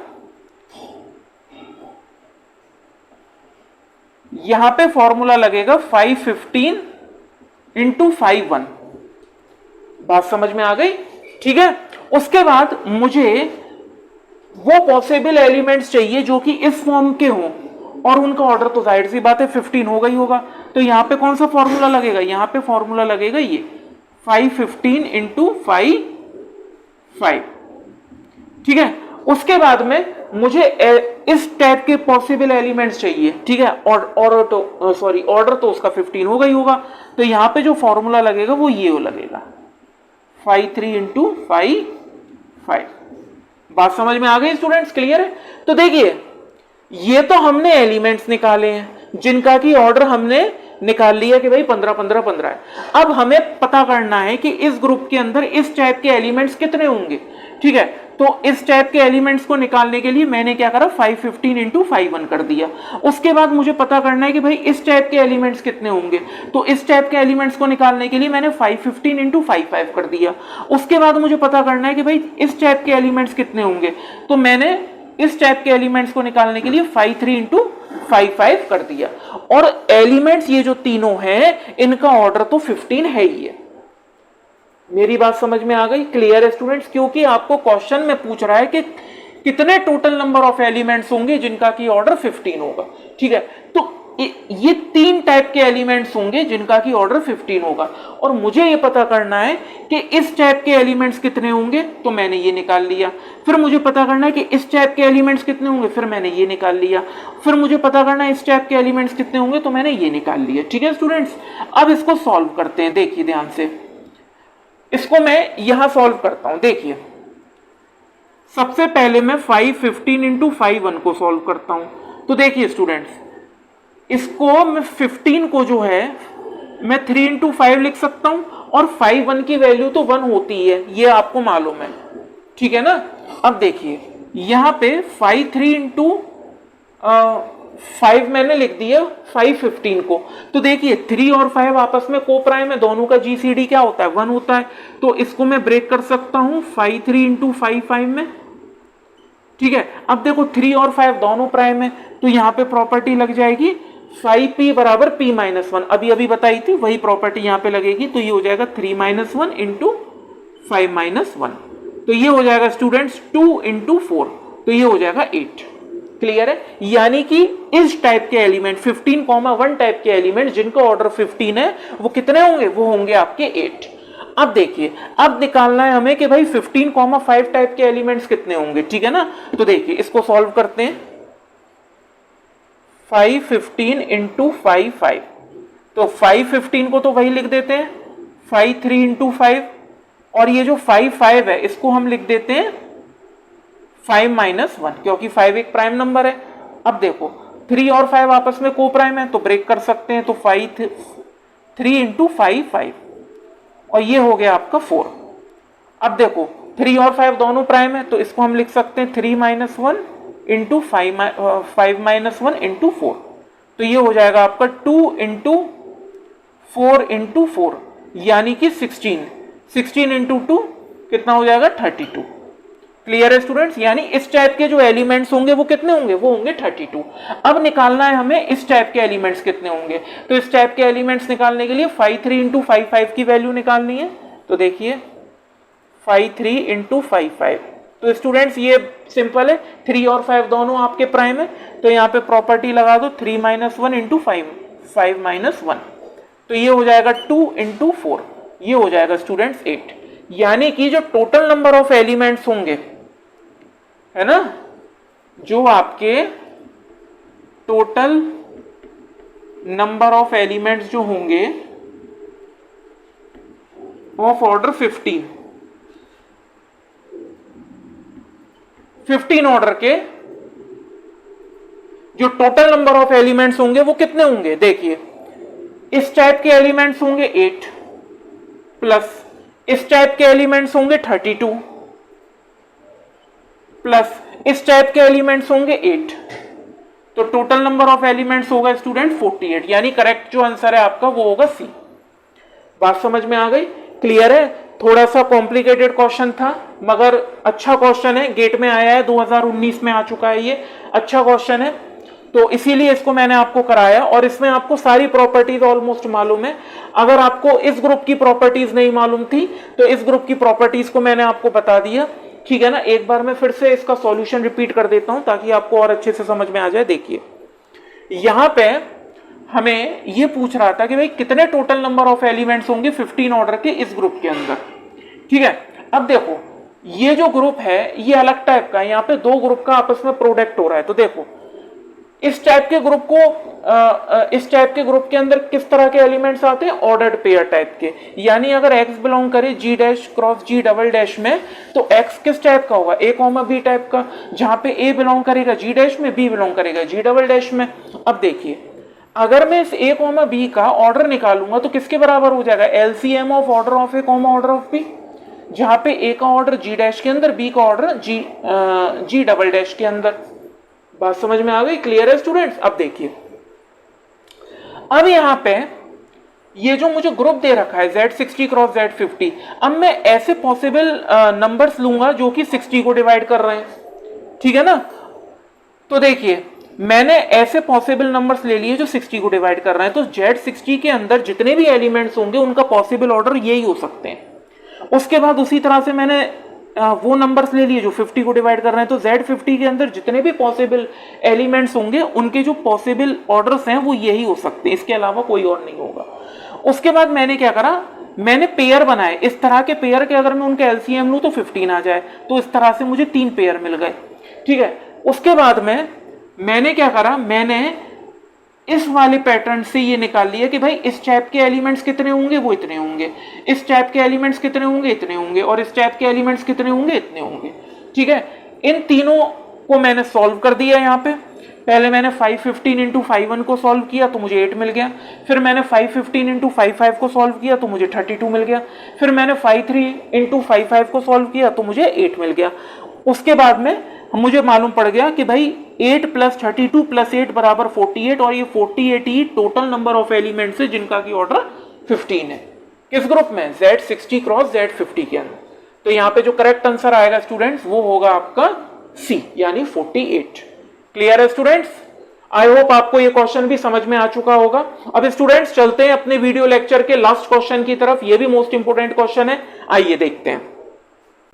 Speaker 1: यहां पे फॉर्मूला लगेगा 515 इंटू 51। बात समझ में आ गई? ठीक है। उसके बाद मुझे वो पॉसिबल एलिमेंट्स चाहिए जो कि इस फॉर्म के हों, और उनका ऑर्डर तो जाहिर सी बात है 15 होगा ही होगा। तो यहां पे कौन सा फॉर्मूला लगेगा, यहां पे फॉर्मूला लगेगा ये 515 इंटू 5, ठीक है। उसके बाद में मुझे इस टाइप के पॉसिबल एलिमेंट्स चाहिए, ठीक है, और ऑर्डर तो उसका 15 होगा ही होगा। तो यहां पे जो फॉर्मूला लगेगा वो ये लगेगा 53 इंटू 5। बात समझ में आ गई स्टूडेंट्स, क्लियर है? तो देखिए ये तो हमने एलिमेंट्स निकाले हैं जिनका की ऑर्डर हमने निकाल लिया कि भाई 15 15 15 है। अब हमें पता करना है कि इस ग्रुप के अंदर इस टाइप के एलिमेंट्स कितने होंगे, ठीक है। तो इस टाइप के एलिमेंट्स को निकालने के लिए मैंने क्या करा, 515 इंटू 51 कर दिया। उसके बाद मुझे पता करना है कि भाई इस टाइप के एलिमेंट्स कितने होंगे, तो इस टाइप के एलिमेंट्स को निकालने के लिए मैंने 515 इंटू 55 कर दिया। उसके बाद मुझे पता करना है कि भाई इस टाइप के एलिमेंट्स कितने होंगे, तो मैंने इस टाइप के एलिमेंट्स को निकालने के लिए 53 इंटू 55 कर दिया। और एलिमेंट्स ये जो तीनों हैं इनका ऑर्डर तो 15 है ही है। मेरी बात समझ में आ गई, क्लियर है स्टूडेंट्स? क्योंकि आपको क्वेश्चन में पूछ रहा है कि कितने टोटल नंबर ऑफ एलिमेंट्स होंगे जिनका की ऑर्डर 15 होगा, ठीक है। तो ये 3 टाइप के एलिमेंट्स होंगे जिनका की ऑर्डर 15 होगा, और मुझे ये पता करना है कि इस टाइप के एलिमेंट्स कितने होंगे, तो मैंने ये निकाल लिया। फिर मुझे पता करना है कि इस टाइप के एलिमेंट्स कितने होंगे, फिर मैंने ये निकाल लिया। फिर मुझे पता करना है इस टाइप के एलिमेंट्स कितने होंगे, तो मैंने ये निकाल लिया, ठीक है स्टूडेंट्स। अब इसको सॉल्व करते हैं, देखिए ध्यान से, इसको मैं यहां सॉल्व करता हूं। देखिए सबसे पहले मैं 515 इंटू 51 को सॉल्व करता हूं। तो देखिए स्टूडेंट्स, इसको मैं 15 को जो है मैं 3 इंटू 5 लिख सकता हूं, और 51 की वैल्यू तो 1 होती है, ये आपको मालूम है, ठीक है ना। अब देखिए यहां पे 53 इंटू 5 मैंने लिख दिया 515 को। तो देखिए 3 और 5 आपस में को प्राइम है, दोनों का जीसीडी क्या होता है, 1 होता है। तो इसको मैं ब्रेक कर सकता हूं 53 इंटू 5 में, ठीक है। अब देखो 3 और 5 दोनों प्राइम है, तो यहां पे प्रॉपर्टी लग जाएगी 5p बराबर p माइनस 1, अभी अभी बताई थी, वही प्रॉपर्टी यहां पे लगेगी। तो ये हो जाएगा 3 माइनस 1 इंटू 5 माइनस 1, तो ये हो जाएगा स्टूडेंट्स 2 इंटू 4, तो ये हो जाएगा 8। क्लियर है? यानी कि इस टाइप के एलिमेंट 15,1 टाइप के एलिमेंट जिनका ऑर्डर 15 है वो कितने होंगे, वो होंगे आपके 8। अब देखिए, अब निकालना है हमें कि भाई 15,5 टाइप के एलिमेंट्स कितने होंगे, ठीक है ना। तो देखिए इसको सॉल्व करते हैं, 515 इंटू 5, तो 515 को तो वही लिख देते हैं 53 इंटू 5, और ये जो 5 है इसको हम लिख देते हैं 5 माइनस 1, क्योंकि 5 एक प्राइम नंबर है। अब देखो 3 और 5 आपस में को प्राइम है, तो ब्रेक कर सकते हैं, तो 3 इंटू 5, और ये हो गया आपका 4। अब देखो 3 और 5 दोनों प्राइम है, तो इसको हम लिख सकते हैं 3 माइनस 1 इंटू 5 माइनस 1 इंटू 4, तो ये हो जाएगा आपका 2 इंटू 4 इंटू 4, यानी कि 16 इंटू 2 कितना हो जाएगा 32। क्लियर है स्टूडेंट्स? यानी इस टाइप के जो एलिमेंट्स होंगे वो कितने होंगे, वो होंगे 32। अब निकालना है हमें इस टाइप के एलिमेंट्स कितने होंगे, तो इस टाइप के एलिमेंट्स निकालने के लिए 53 इंटू 5 की वैल्यू निकालनी है। तो देखिए 53 इंटू 5, तो स्टूडेंट्स ये सिंपल है, 3 और 5 दोनों आपके प्राइम है, तो यहाँ पे प्रॉपर्टी लगा दो 3 माइनस 1 इंटू 5 माइनस 1, तो ये हो जाएगा 2 इंटू 4, ये हो जाएगा स्टूडेंट्स 8। यानी कि जो टोटल नंबर ऑफ एलिमेंट्स होंगे, है ना, जो आपके टोटल नंबर ऑफ एलिमेंट्स जो होंगे ऑफ ऑर्डर 15 ऑर्डर के जो टोटल नंबर ऑफ एलिमेंट्स होंगे वो कितने होंगे, देखिए इस टाइप के एलिमेंट्स होंगे 8, प्लस इस टाइप के एलिमेंट्स होंगे 32, प्लस इस टाइप के एलिमेंट्स होंगे 8, तो टोटल नंबर ऑफ एलिमेंट्स होगा स्टूडेंट 48। यानी करेक्ट जो आंसर है आपका वो होगा सी। बात समझ में आ गई, क्लियर है? थोड़ा सा कॉम्प्लिकेटेड क्वेश्चन था, मगर अच्छा क्वेश्चन है, गेट में आया है, 2019 में आ चुका है, ये अच्छा क्वेश्चन है। तो इसीलिए इसको मैंने आपको कराया, और इसमें आपको सारी प्रॉपर्टीज ऑलमोस्ट मालूम है। अगर आपको इस ग्रुप की प्रॉपर्टीज नहीं मालूम थी तो इस ग्रुप की प्रॉपर्टीज को मैंने आपको बता दिया, ठीक है ना। एक बार मैं फिर से इसका सॉल्यूशन रिपीट कर देता हूं ताकि आपको और अच्छे से समझ में आ जाए। देखिए यहां पे हमें ये पूछ रहा था कि भाई कितने टोटल नंबर ऑफ एलिमेंट्स होंगे 15 ऑर्डर के इस ग्रुप के अंदर, ठीक है। अब देखो ये जो ग्रुप है ये अलग टाइप का है, यहाँ पे दो ग्रुप का आपस में प्रोडक्ट हो रहा है। तो देखो इस टाइप के ग्रुप को इस टाइप के ग्रुप के अंदर किस तरह के एलिमेंट्स आते हैं, ऑर्डर्ड पेयर टाइप के। यानी अगर x बिलोंग करे g dash cross g double dash में, तो x किस टाइप का होगा, a कॉमा b टाइप का, जहां पे a बिलोंग करेगा g डैश में, b बिलोंग करेगा g डबल डैश में। अब देखिए अगर मैं इस a कॉमा b का ऑर्डर निकालूंगा तो किसके बराबर हो जाएगा, LCM of order of a comma order of b, जहां पे a का ऑर्डर g डैश के अंदर, b का ऑर्डर g डबल डैश के अंदर। बात समझ में आ गई, क्लियर है स्टूडेंट्स। अब देखिए अब यहां पे ये जो मुझे ग्रुप दे रखा है Z60 क्रॉस Z50, अब मैं ऐसे पॉसिबल नंबर्स लूंगा जो कि 60 को डिवाइड कर रहे हैं, ठीक है ना। तो देखिए मैंने ऐसे पॉसिबल नंबर्स ले लिए जो 60 को डिवाइड कर रहे हैं, तो Z60 के अंदर जितने भी एलिमेंट्स होंगे उनका पॉसिबल ऑर्डर यही हो सकते हैं। उसके बाद उसी तरह से मैंने वो नंबर्स ले लिए जो 50 को डिवाइड कर रहे हैं, तो Z50 के अंदर जितने भी पॉसिबल एलिमेंट्स होंगे उनके जो पॉसिबल ऑर्डर्स हैं वो यही हो सकते हैं, इसके अलावा कोई और नहीं होगा। उसके बाद मैंने क्या करा, मैंने पेयर बनाए। इस तरह के पेयर के अगर मैं उनका एलसीएम लूं तो 15 आ जाए, तो इस तरह से मुझे 3 पेयर मिल गए, ठीक है। उसके बाद में मैंने क्या करा, मैंने इस वाले पैटर्न से ये निकाल लिया कि भाई इस टाइप के एलिमेंट्स कितने होंगे, वो इतने होंगे, इस टाइप के एलिमेंट्स कितने होंगे, इतने होंगे, और इस टाइप के एलिमेंट्स कितने होंगे, इतने होंगे, ठीक है। इन तीनों को मैंने सॉल्व कर दिया। यहाँ पे पहले मैंने 515 इंटू 51 को सॉल्व किया तो मुझे 8 मिल गया, फिर मैंने 515 इंटू 55 को सॉल्व किया तो मुझे 32 मिल गया, फिर मैंने 53 इंटू 55 को सॉल्व किया तो मुझे 8 मिल गया। उसके बाद में मुझे मालूम पड़ गया कि भाई 8 प्लस 32 प्लस 8 बराबर 48, और ये 48 ही टोटल नंबर ऑफ एलिमेंट्स है जिनका की ऑर्डर 15 है। किस ग्रुप में, Z60 क्रॉस Z50 के अंदर। तो यहाँ पे जो करेक्ट आंसर आएगा स्टूडेंट्स वो होगा आपका सी, यानी 48। क्लियर है स्टूडेंट्स। आई होप आपको ये क्वेश्चन भी समझ में आ चुका होगा। अब स्टूडेंट्स चलते हैं अपने वीडियो लेक्चर के लास्ट क्वेश्चन की तरफ। ये भी मोस्ट इंपोर्टेंट क्वेश्चन है, आइए देखते हैं।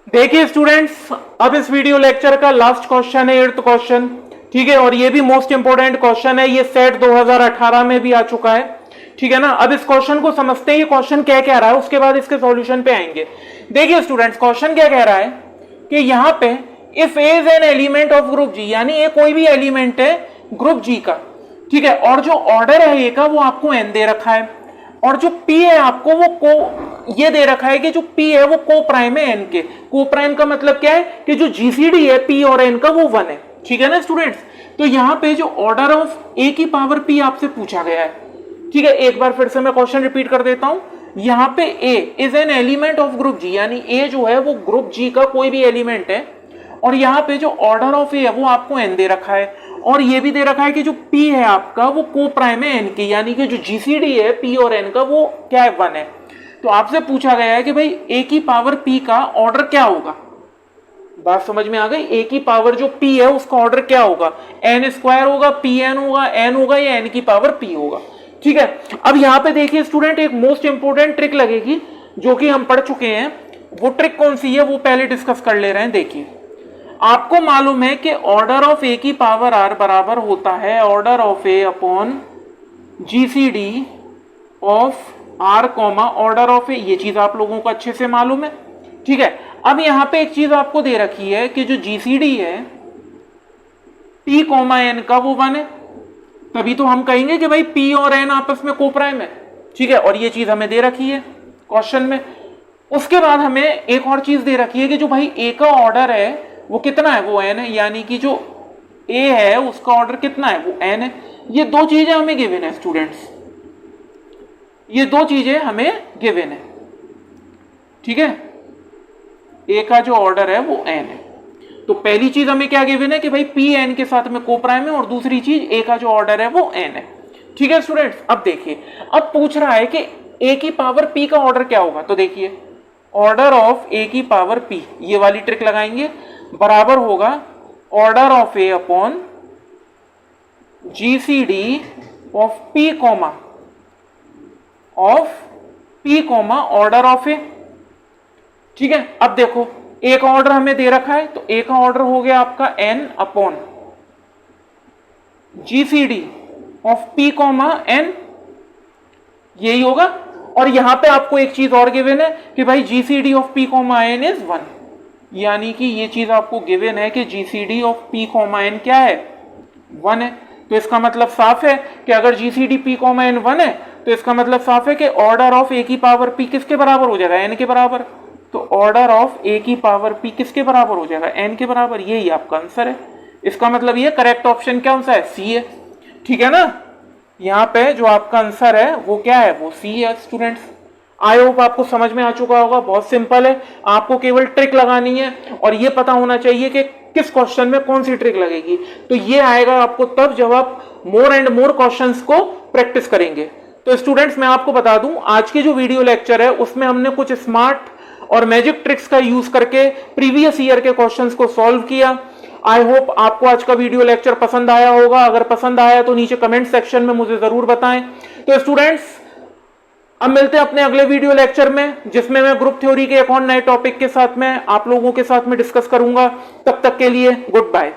Speaker 1: देखिए स्टूडेंट्स अब इस वीडियो लेक्चर का लास्ट क्वेश्चन है 8th क्वेश्चन, ठीक है, और ये भी मोस्ट इंपोर्टेंट क्वेश्चन है। ये सेट 2018 में भी आ चुका है, ठीक है ना। अब इस क्वेश्चन को समझते हैं ये क्वेश्चन क्या कह रहा है, उसके बाद इसके सॉल्यूशन पे आएंगे। देखिए स्टूडेंट्स क्वेश्चन क्या कह रहा है कि यहां पे if a is an element of group g, यानी ए कोई भी एलिमेंट है ग्रुप जी का, ठीक है, और जो ऑर्डर है ए का वो आपको एन दे रखा है, और जो पी है आपको वो ये दे रखा है कि जो पी है वो को प्राइम है एन के। को प्राइम का मतलब क्या है कि जो जीसीडी है पी और एन का वो 1 है, ठीक है ना स्टूडेंट्स। तो यहाँ पे जो ऑर्डर ऑफ ए की पावर पी आपसे पूछा गया है, ठीक है। एक बार फिर से मैं क्वेश्चन रिपीट कर देता हूं। यहाँ पे a is an element of group g, यानी ए जो है वो ग्रुप जी का कोई भी एलिमेंट है, और यहाँ पे जो ऑर्डर ऑफ ए है वो आपको एन दे रखा है, और ये भी दे रखा है कि जो P है आपका वो को प्राइम है एन की, यानी कि जो जीसीडी है P और N का वो क्या है, 1 है। तो आपसे पूछा गया है कि भाई A की पावर P का ऑर्डर क्या होगा। बात समझ में आ गई, A की पावर जो P है उसका ऑर्डर क्या होगा, n स्क्वायर होगा, Pn होगा, n होगा, या n की पावर P होगा, ठीक है। अब यहाँ पे देखिए स्टूडेंट एक मोस्ट इंपोर्टेंट ट्रिक लगेगी जो कि हम पढ़ चुके हैं। वो ट्रिक कौन सी है वो पहले डिस्कस कर ले रहे हैं। देखिए आपको मालूम है कि ऑर्डर ऑफ ए की पावर आर बराबर होता है order of a upon GCD of r comma order of a. ये चीज आप लोगों को अच्छे से मालूम है, ठीक है। अब यहां पे एक चीज आपको दे रखी है कि जो जीसीडी है पी कॉमा एन का वो 1 है, तभी तो हम कहेंगे कि भाई पी और एन आपस में कोप्राइम है, ठीक है। और ये चीज हमें दे रखी है क्वेश्चन में। उसके बाद हमें एक और चीज दे रखी है कि जो भाई ए का ऑर्डर है वो कितना है, वो n है, यानी कि जो a है उसका ऑर्डर कितना है, वो n है। ये दो चीजें हमें गिवन है स्टूडेंट्स, ये दो चीजें हमें गिवन है, ठीक है। a का जो ऑर्डर है वो n है। तो पहली चीज हमें क्या गिवन है कि भाई p n के साथ में कोप्राइम है, और दूसरी चीज a का जो ऑर्डर है वो n है, ठीक है स्टूडेंट्स। अब देखिए अब पूछ रहा है कि a की पावर p का ऑर्डर क्या होगा। तो देखिए ऑर्डर ऑफ a की पावर p, ये वाली ट्रिक लगाएंगे, बराबर होगा order of a upon GCD of p comma order of a. ठीक है, अब देखो ए का ऑर्डर हमें दे रखा है, तो ए का ऑर्डर हो गया आपका n upon GCD of p comma n, यही होगा। और यहां पे आपको एक चीज और गिवन है कि भाई GCD of p comma n is 1, यानी कि ये चीज आपको गिवन है कि GCD of p comma n क्या है, 1 है। तो इसका मतलब साफ है कि अगर जीसीडी पी कॉमा एन 1 है तो इसका मतलब साफ है कि ऑर्डर ऑफ ए की पावर पी किसके बराबर हो जाएगा, एन के बराबर। तो ऑर्डर ऑफ ए की पावर पी किसके बराबर हो जाएगा, एन के बराबर। यही आपका आंसर है। इसका मतलब ये करेक्ट ऑप्शन क्या सा है, सी है। ठीक है ना, यहाँ पे जो आपका आंसर है वो क्या है, वो सी है स्टूडेंट्स। आई होप आपको समझ में आ चुका होगा, बहुत सिंपल है। आपको केवल ट्रिक लगानी है और ये पता होना चाहिए कि किस क्वेश्चन में कौन सी ट्रिक लगेगी। तो ये आएगा आपको तब जब आप मोर एंड मोर क्वेश्चंस को प्रैक्टिस करेंगे। तो स्टूडेंट्स मैं आपको बता दूं, आज के जो वीडियो लेक्चर है उसमें हमने कुछ स्मार्ट और मैजिक ट्रिक्स का यूज करके प्रीवियस ईयर के क्वेश्चंस को सॉल्व किया। आई होप आपको आज का वीडियो लेक्चर पसंद आया होगा। अगर पसंद आया तो नीचे कमेंट सेक्शन में मुझे जरूर बताएं। तो स्टूडेंट्स अब मिलते हैं अपने अगले वीडियो लेक्चर में, जिसमें मैं ग्रुप थ्योरी के एक और नए टॉपिक के साथ में आप लोगों के साथ में डिस्कस करूंगा। तब तक के लिए गुड बाय।